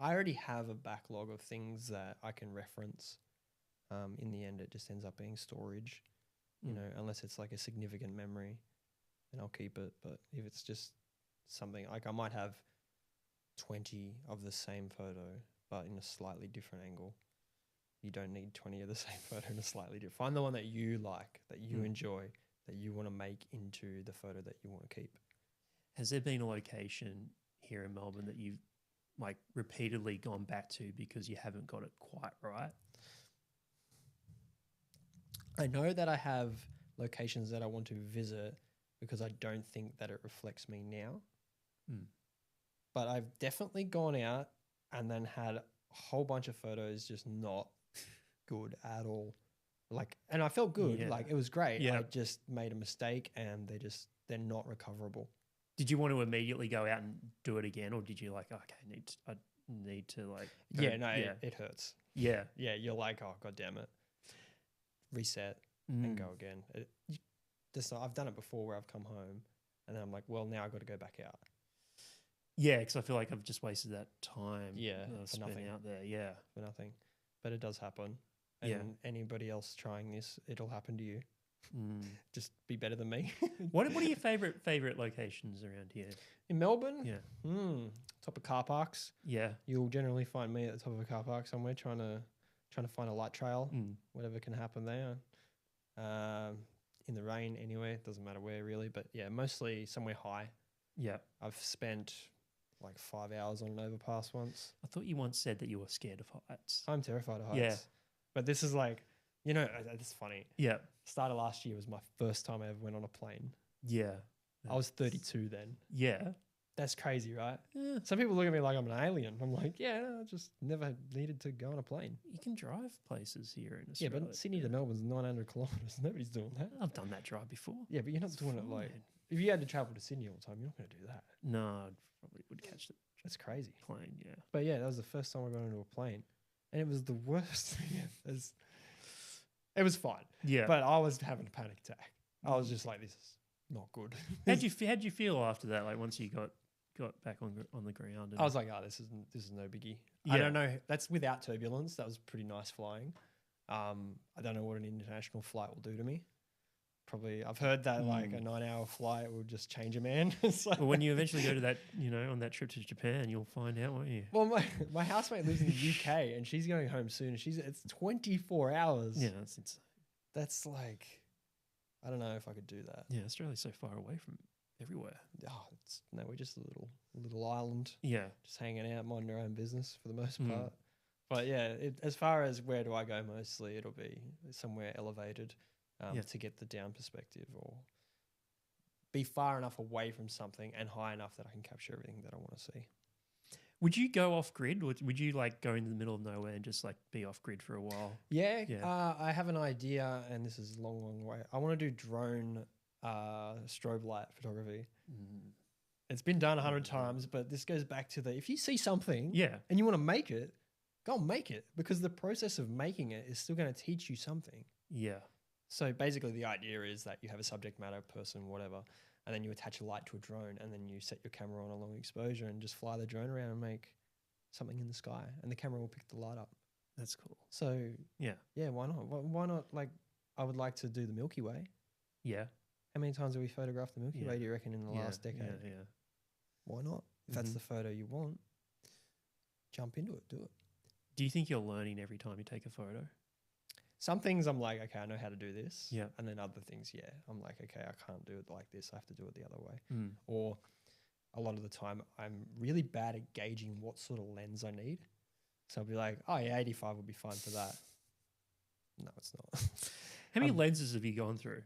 already have a backlog of things that I can reference. In the end, it just ends up being storage, unless it's like a significant memory, then I'll keep it. But if it's just something like I might have 20 of the same photo, but in a slightly different angle. You don't need 20 of the same photo in a slightly different. Find the one that you like, that you enjoy, that you want to make into the photo that you want to keep. Has there been a location here in Melbourne that you've like repeatedly gone back to because you haven't got it quite right? I know that I have locations that I want to visit because I don't think that it reflects me now. Mm. But I've definitely gone out and then had a whole bunch of photos just not good at all. Like, and I felt good. Yeah. Like, it was great. Yeah. I just made a mistake and they're not recoverable. Did you want to immediately go out and do it again, or did you like, okay, I need to like go, It hurts. Yeah. Yeah, you're like, oh, God damn it. Reset and go again. I've done it before where I've come home and then I'm like, well, now I've got to go back out. Yeah, because I feel like I've just wasted that time. Yeah, that I for spent nothing. out there. Yeah. For nothing. But it does happen. And anybody else trying this, it'll happen to you. Just be better than me. What are your favorite locations around here? In Melbourne? Yeah. Top of car parks. Yeah. You'll generally find me at the top of a car park somewhere trying to find a light trail, whatever can happen there. In the rain anywhere, it doesn't matter where really, but yeah, mostly somewhere high. Yeah. I've spent like 5 hours on an overpass once. I thought you once said that you were scared of heights. I'm terrified of heights. Yeah. But this is like, it's funny. Yeah. Start of last year was my first time I ever went on a plane. Yeah. I was 32 then. Yeah. That's crazy, right? Yeah. Some people look at me like I'm an alien. I'm like, yeah, no, I just never needed to go on a plane. You can drive places here in Australia. Yeah, but Sydney to Melbourne's 900 kilometres. Nobody's doing that. I've done that drive before. Yeah, but you're not doing it like, if you had to travel to Sydney all the time, you're not going to do that. No, I probably would catch the That's crazy. plane, yeah. But yeah, that was the first time I got into a plane. And it was the worst thing. It was fine. Yeah. But I was having a panic attack. I was just like, this is not good. How'd you feel after that? Like once you got back on the ground? I was like, oh, this is no biggie. Yeah. I don't know. That's without turbulence. That was pretty nice flying. I don't know what an international flight will do to me. Probably, I've heard that like a 9-hour flight will just change a man. So, well, when you eventually go to that, on that trip to Japan, you'll find out, won't you? well, my housemate lives in the UK and she's going home soon. It's 24 hours. Yeah, that's insane. That's like, I don't know if I could do that. Yeah, Australia's so far away from everywhere. Oh, we're just a little island. Yeah. Just hanging out, minding our own business for the most part. But yeah, as far as where do I go mostly, it'll be somewhere elevated to get the down perspective or be far enough away from something and high enough that I can capture everything that I want to see. Would you go off grid, or would you like go into the middle of nowhere and just like be off grid for a while? Yeah. I have an idea, and this is a long, long way. I want to do drone strobe light photography. It's been done 100 times, but this goes back to if you see something and you want to make it, go and make it, because the process of making it is still going to teach you something. Yeah. So basically the idea is that you have a subject matter person, whatever, and then you attach a light to a drone and then you set your camera on a long exposure and just fly the drone around and make something in the sky and the camera will pick the light up. That's cool. So yeah, why not? Why not? Like, I would like to do the Milky Way. Yeah. How many times have we photographed the Milky Way, do you reckon, in the last decade? Yeah. Why not? If that's the photo you want, jump into it, do it. Do you think you're learning every time you take a photo? Some things I'm like, okay, I know how to do this. Yeah. And then other things, I'm like, okay, I can't do it like this. I have to do it the other way. Or a lot of the time I'm really bad at gauging what sort of lens I need. So I'll be like, oh yeah, 85 would be fine for that. No, it's not. How many lenses have you gone through?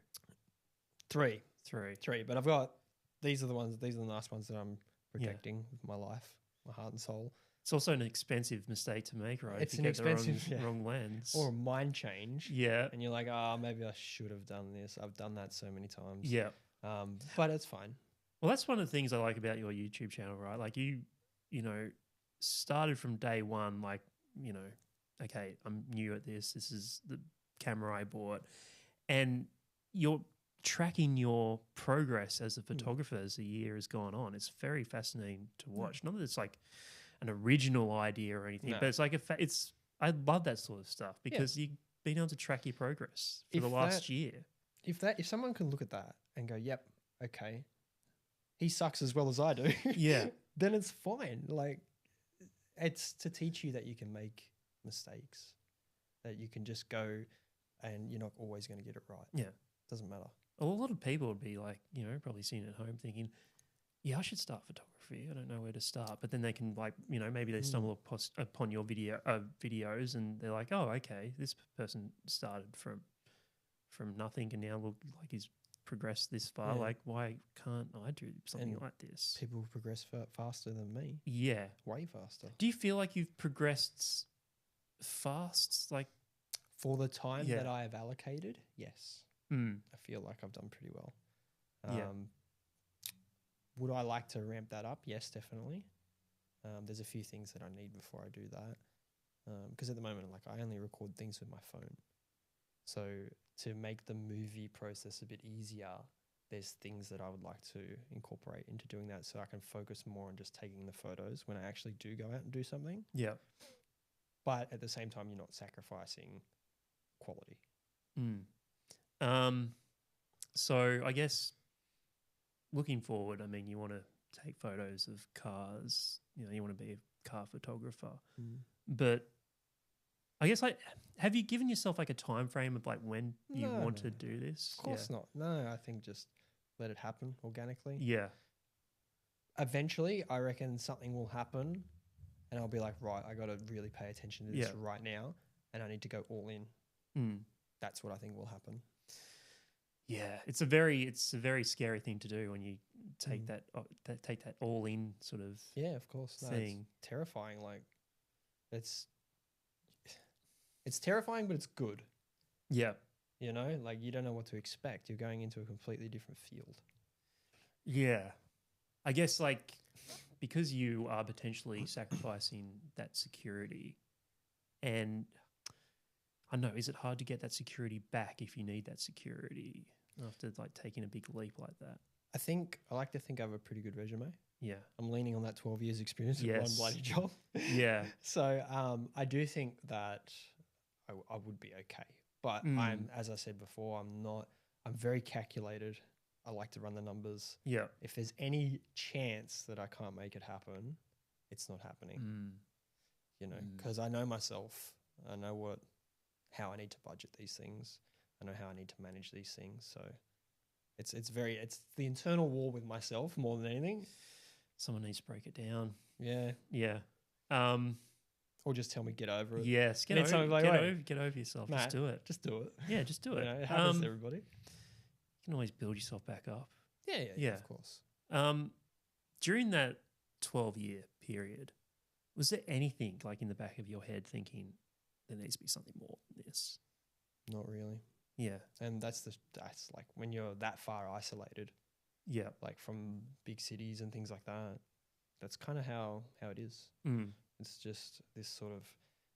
Three. But I've got, these are the nice ones that I'm protecting with my life, my heart and soul. It's also an expensive mistake to make, right? It's if you an get expensive the wrong lens. Or a mind change. Yeah. And you're like, oh, maybe I should have done this. I've done that so many times. Yeah. But it's fine. Well, that's one of the things I like about your YouTube channel, right? Like you started from day one, like, okay, I'm new at this. This is the camera I bought. And you're tracking your progress as a photographer as the year has gone on. It's very fascinating to watch. Not that it's like an original idea or anything, but it's like I love that sort of stuff because you've been able to track your progress for the last year. If someone can look at that and go, yep, okay, he sucks as well as I do, then it's fine. Like, it's to teach you that you can make mistakes, that you can just go and you're not always going to get it right. Yeah. Doesn't matter. Well, a lot of people would be like, probably sitting at home thinking, yeah, I should start photography. I don't know where to start, but then they can like, you know, maybe they stumble upon your videos and they're like, oh, okay, this person started from nothing and now look like he's progressed this far. Yeah. Like, why can't I do something And like this? People progress faster than me, Yeah. way faster. Do you feel like you've progressed fast? Like, For the time Yeah. that I have allocated, yes. mm, I feel like I've done pretty well. Yeah. Would I like to ramp that up? Yes, definitely. There's a few things that I need before I do that. Because at the moment, like I only record things with my phone. So to make the movie process a bit easier, there's things that I would like to incorporate into doing that so I can focus more on just taking the photos when I actually do go out and do something. yeah. But at the same time, you're not sacrificing quality. So I guess looking forward, I mean, you want to take photos of cars, you know, you want to be a car photographer, but I guess like, have you given yourself like a time frame of like when you want to do this? Of course not. No, I think just let it happen organically. Yeah. Eventually, I reckon something will happen and I'll be like, right, I got to really pay attention to this right now and I need to go all in. That's what I think will happen. Yeah, it's a very scary thing to do when you take that all in sort of of course thing. It's terrifying. Like it's terrifying, but it's good. Yeah, you know, like you don't know what to expect. You're going into a completely different field. Yeah, I guess like because you are potentially sacrificing that security, and I don't know, is it hard to get that security back if you need that security after like taking a big leap like that? I like to think I have a pretty good resume. Yeah. I'm leaning on that 12 years experience in one bloody job. Yeah. So I do think that I would be okay. But as I said before, I'm very calculated. I like to run the numbers. Yeah. If there's any chance that I can't make it happen, it's not happening. You know, because I know myself. I know how I need to budget these things. I know how I need to manage these things. So it's the internal war with myself more than anything. Someone needs to break it down. Yeah. Yeah. Or just tell me get over it. Yes. Get over yourself. Matt, just do it. Just do it. Yeah, just do it. You know, it happens to everybody. You can always build yourself back up. Yeah, of course. During that 12-year period, was there anything like in the back of your head thinking there needs to be something more than this? Not really. Yeah. And that's like when you're that far isolated. Yeah. Like from big cities and things like that. That's kind of how it is. It's just this sort of,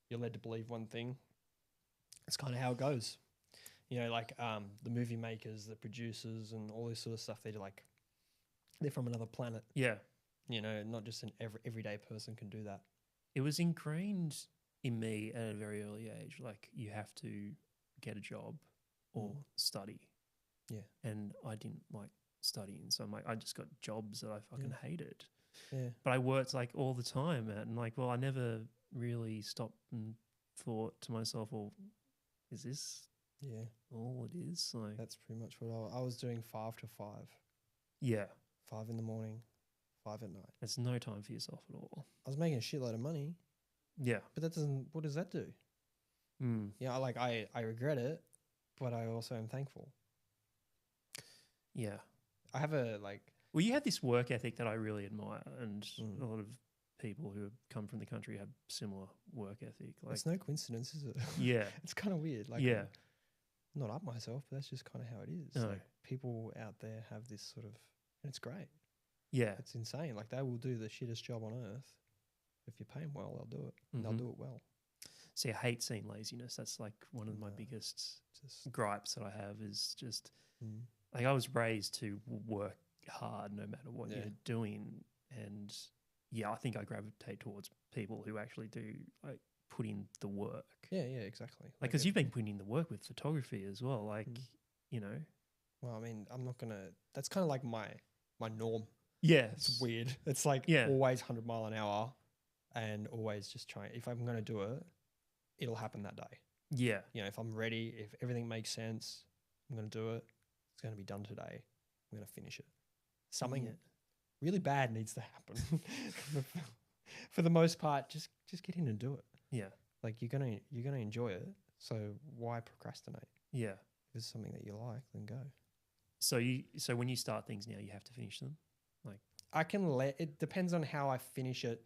you're led to believe one thing. It's kind of how it goes. You know, like the movie makers, the producers and all this sort of stuff, they're from another planet. Yeah. You know, not just an everyday person can do that. It was ingrained in me at a very early age. Like you have to get a job or study. Yeah. And I didn't like studying. So I'm like, I just got jobs that I fucking hated. Yeah. But I worked like all the time and like, well, I never really stopped and thought to myself, well, is this all it is? Like that's pretty much what I was doing 5 to 5. Yeah. 5 in the morning, 5 at night. There's no time for yourself at all. I was making a shitload of money. Yeah. But what does that do? Yeah, like I regret it, but I also am thankful. Yeah. I have well, you have this work ethic that I really admire, and a lot of people who have come from the country have similar work ethic. Like, it's no coincidence, is it? Yeah. It's kind of weird. Like, yeah. I'm not up myself, but that's just kind of how it is. No. Like, people out there have this sort of, and it's great. Yeah. It's insane. Like, they will do the shittest job on earth. If you pay them well, they'll do it. And they'll do it well. See, I hate seeing laziness. That's like one of my biggest gripes that I have is just like I was raised to work hard no matter what you're doing. And I think I gravitate towards people who actually do like put in the work. Yeah, exactly. Like, because you've been putting in the work with photography as well. Like, you know. Well, I mean, I'm not going to, that's kind of like my norm. Yeah. It's weird. It's like always 100 mile an hour and always just trying, if I'm going to do it, it'll happen that day. Yeah. You know, if I'm ready, if everything makes sense, I'm going to do it. It's going to be done today. I'm going to finish it. Something really bad needs to happen. For the most part, just get in and do it. Yeah. Like you're gonna enjoy it. So why procrastinate? Yeah. If it's something that you like, then go. So when you start things now, you have to finish them. Like I can it depends on how I finish it.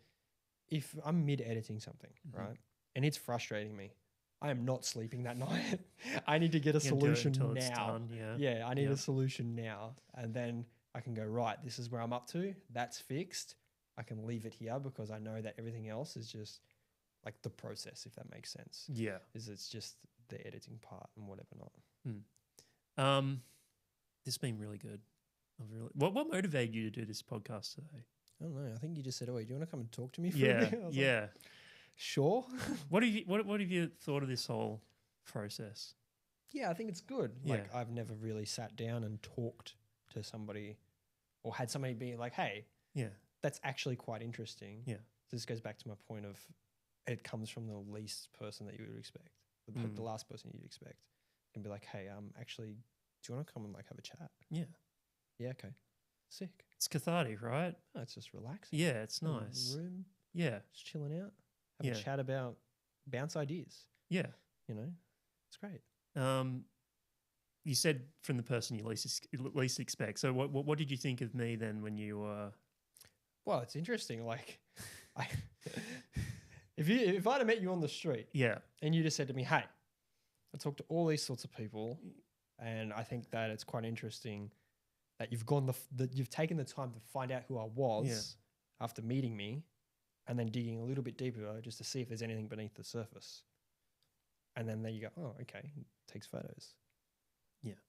If I'm mid editing something, right, and it's frustrating me, I am not sleeping that night. I need to get a solution now. It's done, Yeah, I need a solution now, and then I can go, right, this is where I'm up to. That's fixed. I can leave it here because I know that everything else is just like the process, if that makes sense. Yeah. It's just the editing part and whatever not. This has been really good. What motivated you to do this podcast today? I don't know. I think you just said, "Oh, do you want to come and talk to me for Yeah, a bit?" yeah. Like, sure. What have you thought of this whole process? Yeah, I think it's good. Like Yeah. I've never really sat down and talked to somebody or had somebody be like, "Hey, Yeah. that's actually quite interesting." Yeah. This goes back to my point of it comes from the least person that you would expect, the last person you'd expect, and be like, "Hey, actually, do you want to come and like have a chat?" Yeah. Yeah, okay. Sick. It's cathartic, right? Oh, it's just relaxing. Yeah, it's In a nice. room, Yeah. just chilling out, have a chat about bounce ideas. Yeah. You know, it's great. You said from the person you least expect. So what did you think of me then when you Well, it's interesting. Like, if I'd have met you on the street, Yeah. and you just said to me, "Hey, I talked to all these sorts of people, and I think that it's quite interesting that you've gone you've taken the time to find out who I was after meeting me, and then digging a little bit deeper just to see if there's anything beneath the surface." And then there you go, "Oh, okay," takes photos. Yeah. Do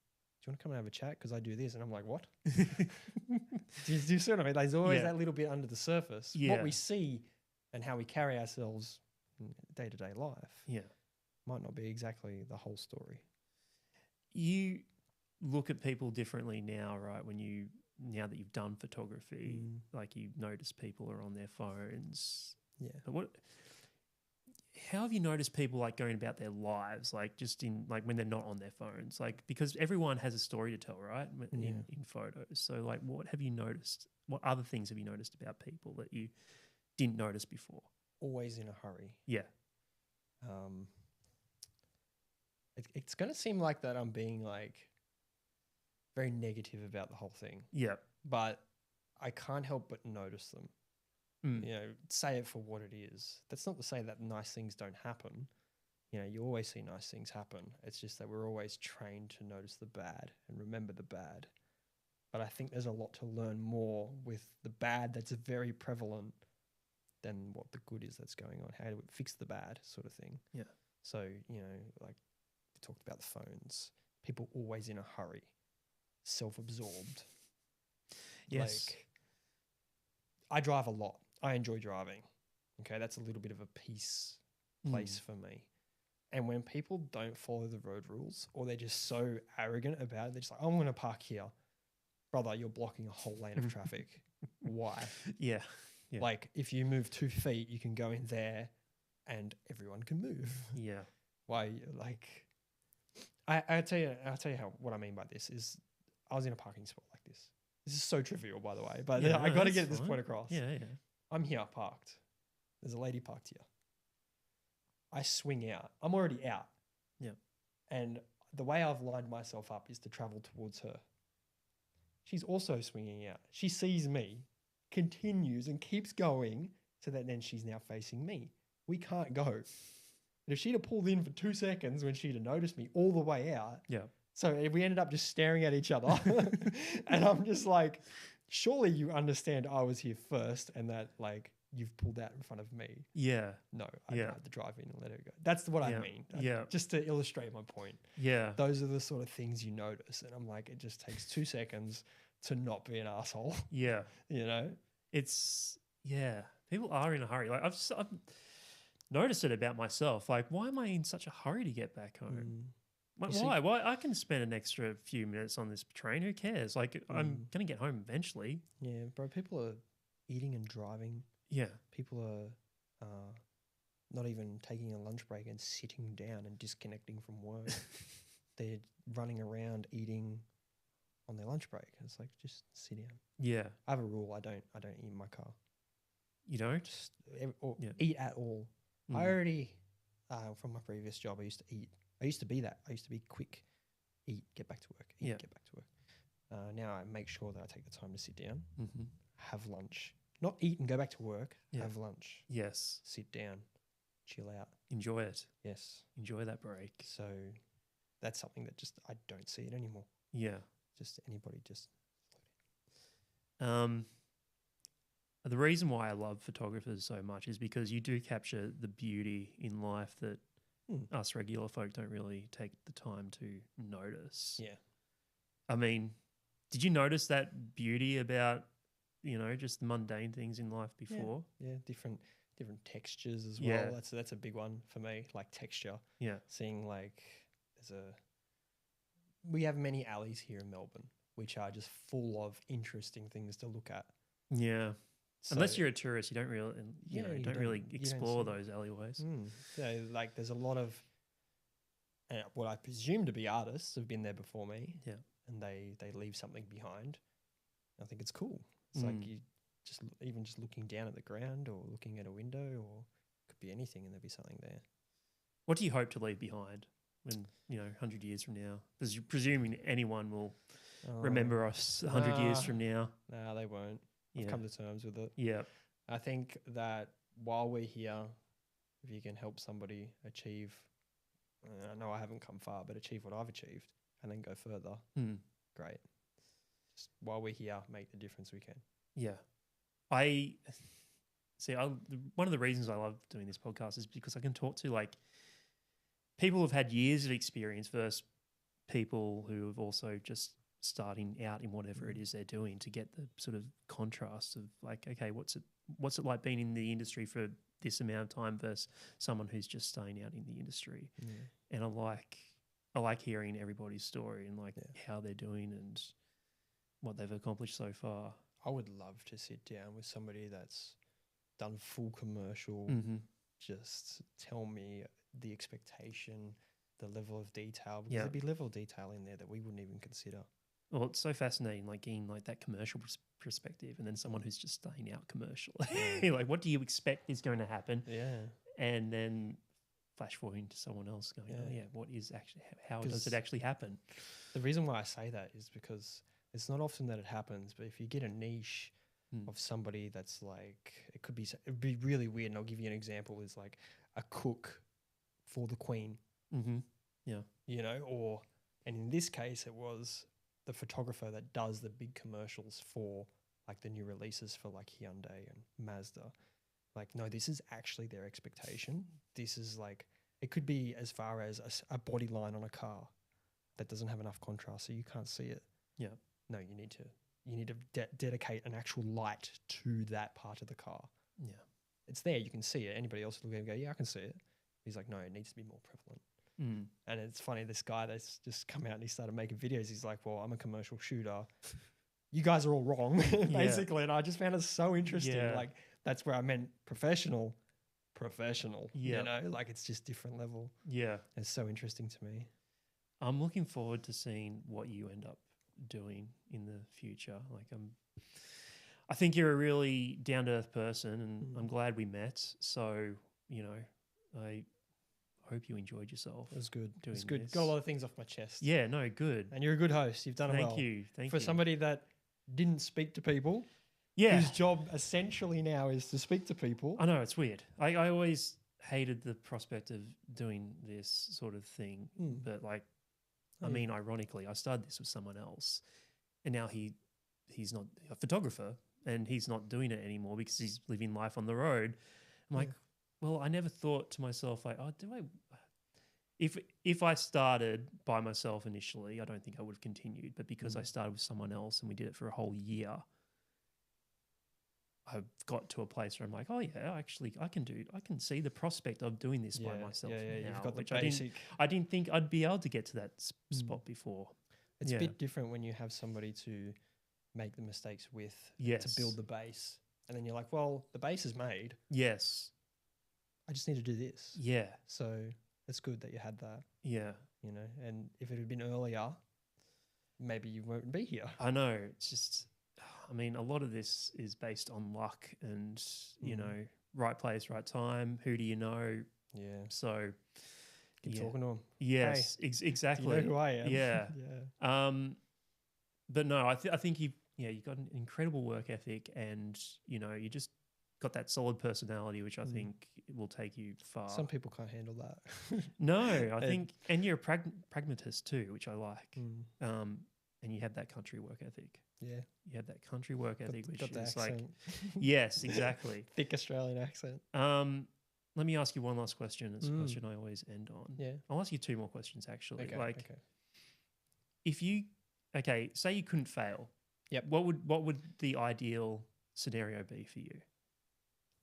you want to come and have a chat? Because I do this. And I'm like, what? do you see what I mean? There's always that little bit under the surface. Yeah. What we see and how we carry ourselves in day-to-day life might not be exactly the whole story. You look at people differently now, right? Now that you've done photography, like you notice people are on their phones. Yeah. But how have you noticed people like going about their lives, like just in like when they're not on their phones? Like because everyone has a story to tell, right? In photos. So like what have you noticed? What other things have you noticed about people that you didn't notice before? Always in a hurry. Yeah. It's going to seem like that I'm being like very negative about the whole thing. Yeah. But I can't help but notice them. You know, say it for what it is. That's not to say that nice things don't happen. You know, you always see nice things happen. It's just that we're always trained to notice the bad and remember the bad. But I think there's a lot to learn more with the bad that's very prevalent than what the good is that's going on. How do we fix the bad sort of thing? Yeah. So, you know, like we talked about the phones. People always in a hurry, self-absorbed. Yes. Like, I drive a lot. I enjoy driving. Okay, that's a little bit of a peace place for me. And when people don't follow the road rules or they're just so arrogant about it, they're just like, "I'm going to park here." Brother, you're blocking a whole lane of traffic. Why? Yeah. Like if you move 2 feet, you can go in there and everyone can move. Yeah. Why? Like, I'll tell you what I mean by this is I was in a parking spot like this. This is so trivial, by the way, but I got to get this point across. Yeah. I'm here parked. There's a lady parked here. I swing out. I'm already out. Yeah. And the way I've lined myself up is to travel towards her. She's also swinging out. She sees me, continues and keeps going so that then she's now facing me. We can't go. And if she'd have pulled in for 2 seconds when she'd have noticed me all the way out. Yeah. So we ended up just staring at each other. And I'm just like, surely you understand I was here first and that like you've pulled out in front of me. Yeah. No, I had to drive in and let her go. That's what I mean. Just to illustrate my point. Yeah. Those are the sort of things you notice. And I'm like, it just takes 2 seconds to not be an asshole. Yeah. You know? People are in a hurry. Like I've noticed it about myself. Like, why am I in such a hurry to get back home? Why? Why? I can spend an extra few minutes on this train. Who cares? Like, I'm going to get home eventually. Yeah, bro. People are eating and driving. Yeah. People are not even taking a lunch break and sitting down and disconnecting from work. They're running around eating on their lunch break. It's like, just sit down. Yeah. I have a rule. I don't eat in my car. You don't? Just or Yeah. eat at all. Mm. I already from my previous job, I used to eat. I used to be that. I used to be quick. Eat, get back to work. Eat, Yeah. get back to work. Now I make sure that I take the time to sit down, Mm-hmm. have lunch, not eat and go back to work. Yeah. Have lunch, Yes. sit down, chill out. Enjoy it. Yes. Enjoy that break. So that's something that just I don't see it anymore. Yeah. Just anybody just. The reason why I love photographers so much is because you do capture the beauty in life that us regular folk don't really take the time to notice. Yeah. I mean, did you notice that beauty about, just the mundane things in life before? Yeah, different textures as well. Yeah. That's a big one for me, like texture. Yeah. Seeing like we have many alleys here in Melbourne which are just full of interesting things to look at. Yeah. So, Unless you're a tourist, you don't really, you don't really explore see those alleyways. So like there's a lot of what I presume to be artists have been there before me. Yeah. And they leave something behind. I think it's cool. It's like you even just looking down at the ground or looking at a window, or could be anything, and there'd be something there. What do you hope to leave behind when 100 years from now? Because you're presuming anyone will remember us 100 years from now. No, they won't. I've come to terms with it. Yeah. I think that while we're here, if you can help somebody achieve, I know I haven't come far, but achieve what I've achieved and then go further, great. Just while we're here, make the difference we can. Yeah. One of the reasons I love doing this podcast is because I can talk to people who've had years of experience versus people who have also just starting out in whatever it is they're doing, to get the sort of contrast of okay, what's it like being in the industry for this amount of time versus someone who's just starting out in the industry. And I like hearing everybody's story and how they're doing and what they've accomplished so far. I would love to sit down with somebody that's done full commercial, just tell me the expectation, the level of detail, because there'd be level of detail in there that we wouldn't even consider. Well, it's so fascinating, getting that commercial perspective, and then someone who's just staying out commercially. What do you expect is going to happen? Yeah. And then flash forward into someone else going, what is actually, how does it actually happen? The reason why I say that is because it's not often that it happens, but if you get a niche of somebody that's it'd be really weird. And I'll give you an example, is a cook for the Queen. Yeah. And in this case, it was the photographer that does the big commercials for the new releases for Hyundai and Mazda. No, this is actually their expectation. This is it could be as far as a body line on a car that doesn't have enough contrast, so you can't see it. Yeah. No, you need to dedicate an actual light to that part of the car. Yeah. It's there, you can see it. Anybody else will look at it and go, yeah, I can see it. He's like, no, it needs to be more prevalent. And it's funny, this guy that's just come out and he started making videos, he's like, well, I'm a commercial shooter. You guys are all wrong, basically. And I just found it so interesting. Yeah. That's where I meant professional. Yeah. It's just different level. Yeah. It's so interesting to me. I'm looking forward to seeing what you end up doing in the future. I think you're a really down-to-earth person, and I'm glad we met. So, I hope you enjoyed yourself. It was good. It was good. Got a lot of things off my chest. Yeah, no, good. And you're a good host. You've done it well. Thank you. For somebody that didn't speak to people, whose job essentially now is to speak to people. I know, it's weird. I always hated the prospect of doing this sort of thing. But ironically, I started this with someone else, and now he's not a photographer and he's not doing it anymore because he's living life on the road. I'm well, I never thought to myself, if I started by myself initially, I don't think I would have continued. But because I started with someone else and we did it for a whole year, I've got to a place where I'm like, oh yeah, actually, I can see the prospect of doing this by myself. Yeah, now, you've got the which basic. I didn't think I'd be able to get to that spot before. It's a bit different when you have somebody to make the mistakes with, to build the base. And then you're like, well, the base is made. Yes. I just need to do this. Yeah. So it's good that you had that. Yeah. And if it had been earlier, maybe you won't be here. I know. It's just, I mean, a lot of this is based on luck and, you know, right place, right time. Who do you know? Yeah. So, Keep talking to them. Yes, Hey, exactly. do you know who I am? Yeah. Yeah. But no, I think you got an incredible work ethic, and you know, you just got that solid personality, which I think will take you far. Some people can't handle that. No, I think, and you're a pragmatist too, which I like. And you have that country work ethic. Yeah. You have that country work ethic, which got the is like, accent. yes, exactly. Thick Australian accent. Let me ask you one last question. It's a question I always end on. Yeah. I'll ask you two more questions actually. Okay. If you, say you couldn't fail. Yep. What would the ideal scenario be for you?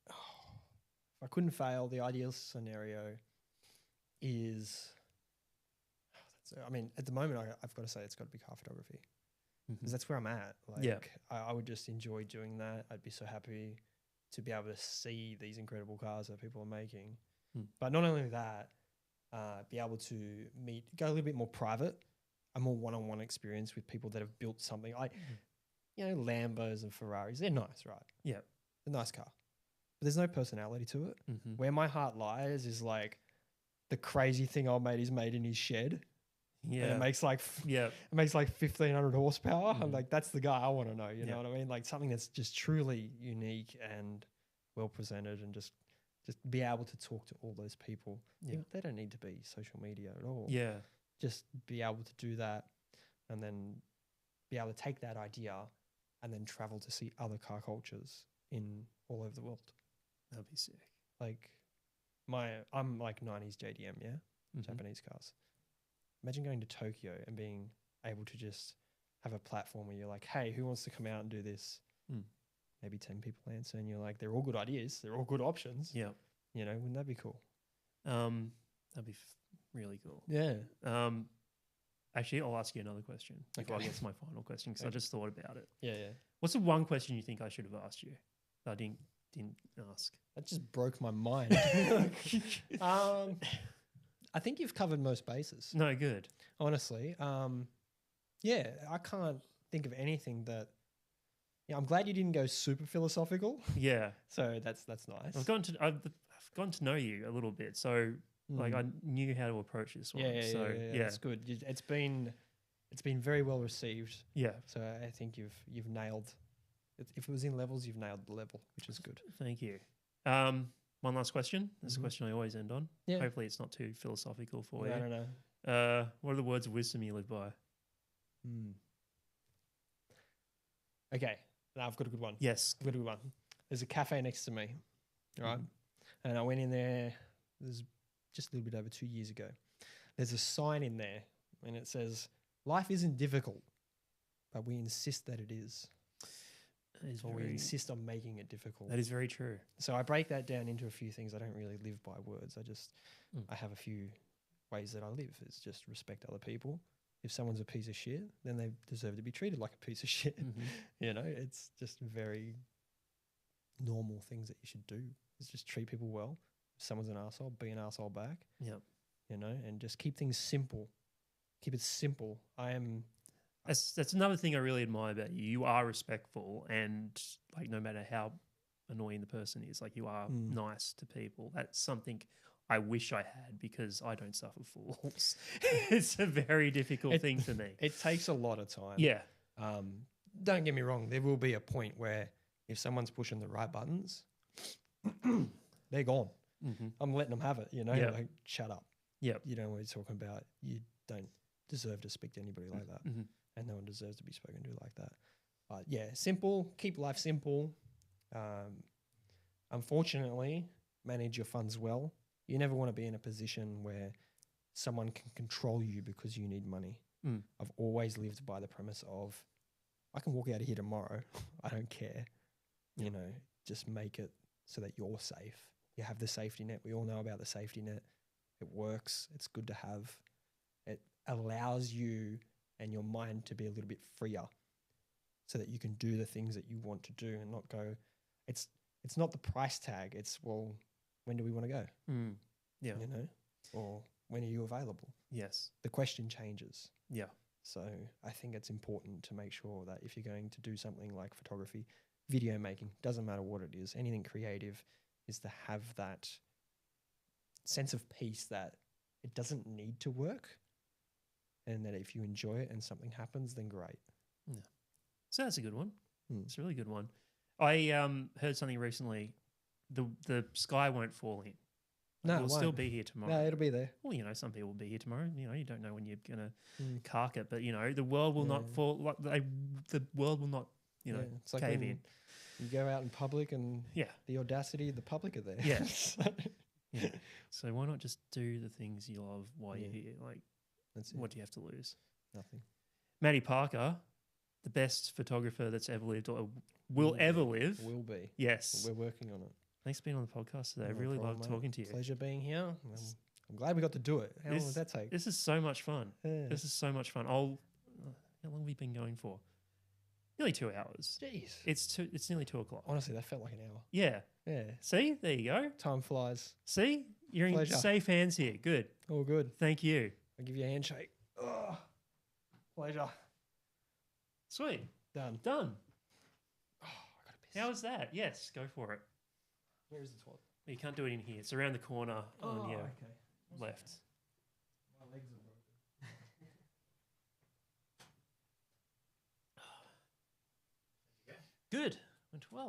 If I couldn't fail, the ideal scenario is, I mean, at the moment, I've got to say it's got to be car photography, because that's where I'm at. Like, I would just enjoy doing that. I'd be so happy to be able to see these incredible cars that people are making. But not only that, be able to go a little bit more private, a more one-on-one experience with people that have built something. Like, you know, Lambos and Ferraris, they're nice, right? Yeah. They're a nice car. But there's no personality to it. Where my heart lies is like the crazy thing old mate is made in his shed. Yeah. And it makes like 1,500 horsepower. I'm like, that's the guy I want to know. You know what I mean? Like something that's just truly unique and well presented, and just be able to talk to all those people. Yeah. They don't need to be social media at all. Yeah. Just be able to do that, and then be able to take that idea and then travel to see other car cultures in all over the world. That'd be sick. Like I'm like 90s JDM, Japanese cars. Imagine going to Tokyo and being able to just have a platform where you're like, hey, who wants to come out and do this? Maybe 10 people answer, and you're like, they're all good ideas. They're all good options. Yeah. You know, wouldn't that be cool? That'd be really cool. Yeah. Actually, I'll ask you another question before I get to my final question, because I just thought about it. Yeah. What's the one question you think I should have asked you that I didn't ask? That just broke my mind. I think you've covered most bases. No, good. Honestly. Yeah, I can't think of anything that. Yeah, I'm glad you didn't go super philosophical. Yeah. So that's nice. I've gotten to know you a little bit, so like I knew how to approach this one. Yeah, that's good. It's been very well received. Yeah. So I think you've nailed. If it was in levels, you've nailed the level, which is good. Thank you. One last question. This is a question I always end on. Yeah. Hopefully it's not too philosophical for you. No. What are the words of wisdom you live by? Okay. Now I've got a good one. Yes. I've got a good one. There's a cafe next to me, right? And I went in there, there's just a little bit over 2 years ago. There's a sign in there, and it says, life isn't difficult, but we insist that it is. We insist on making it difficult. That is very true. So I break that down into a few things. I don't really live by words. I have a few ways that I live. It's just respect other people. If someone's a piece of shit, then they deserve to be treated like a piece of shit. You know, it's just very normal things that you should do. Is just treat people well. If someone's an asshole, be an asshole back. Yeah. You know, and just keep things simple. Keep it simple. That's another thing I really admire about you. You are respectful, and like no matter how annoying the person is, like you are nice to people. That's something I wish I had, because I don't suffer fools. It's a very difficult thing for me. It takes a lot of time. Yeah. Don't get me wrong. There will be a point where if someone's pushing the right buttons, they're gone. I'm letting them have it, you know, like shut up. Yeah. You know what you're talking about. You don't deserve to speak to anybody like that. And no one deserves to be spoken to like that. But yeah, simple, keep life simple. Unfortunately, manage your funds well. You never want to be in a position where someone can control you because you need money. I've always lived by the premise of, I can walk out of here tomorrow. I don't care. You know, just make it so that you're safe. You have the safety net. We all know about the safety net. It works. It's good to have. It allows you and your mind to be a little bit freer so that you can do the things that you want to do and not go, it's not the price tag. It's, well, when do we want to go? Yeah. You know, or when are you available? Yes. The question changes. Yeah. So I think it's important to make sure that if you're going to do something like photography, video making, doesn't matter what it is, anything creative, is to have that sense of peace that it doesn't need to work, and that if you enjoy it and something happens, then great. Yeah. So that's a good one. Mm. It's a really good one. I heard something recently. The sky won't fall in. No, It'll it still won't. be here tomorrow. No, it'll be there. Well, you know, some people will be here tomorrow. You know, you don't know when you're gonna Mm. cark it, but you know, the world will not Yeah. fall. Like the world will not, you know, Yeah, it's like cave when in. you go out in public and Yeah, the audacity of the public are there. Yeah. So, yeah. So why not just do the things you love while you're Yeah. here? Like, that's it. what do you have to lose? Nothing. Matty Parker, the best photographer that's ever lived or will ever live. Will be. Yes. We're working on it. Thanks for being on the podcast today. I No really problem, love mate. talking to you. Pleasure being here. I'm glad we got to do it. How long This- did that take? This is so much fun. Yeah. This is so much fun. How long have we been going for? Nearly 2 hours. Jeez. It's nearly 2 o'clock. Honestly, that felt like an hour. Yeah. Yeah. See, there you go. Time flies. See, you're in Pleasure. safe hands here. Good. All good. Thank you. I'll give you a handshake. Oh, pleasure. Sweet. Done. Done. Oh, I got to piss. How was that? Yes, go for it. Where is the toilet? You can't do it in here. It's around the corner on your okay. left. My legs are broken. Good. Went well.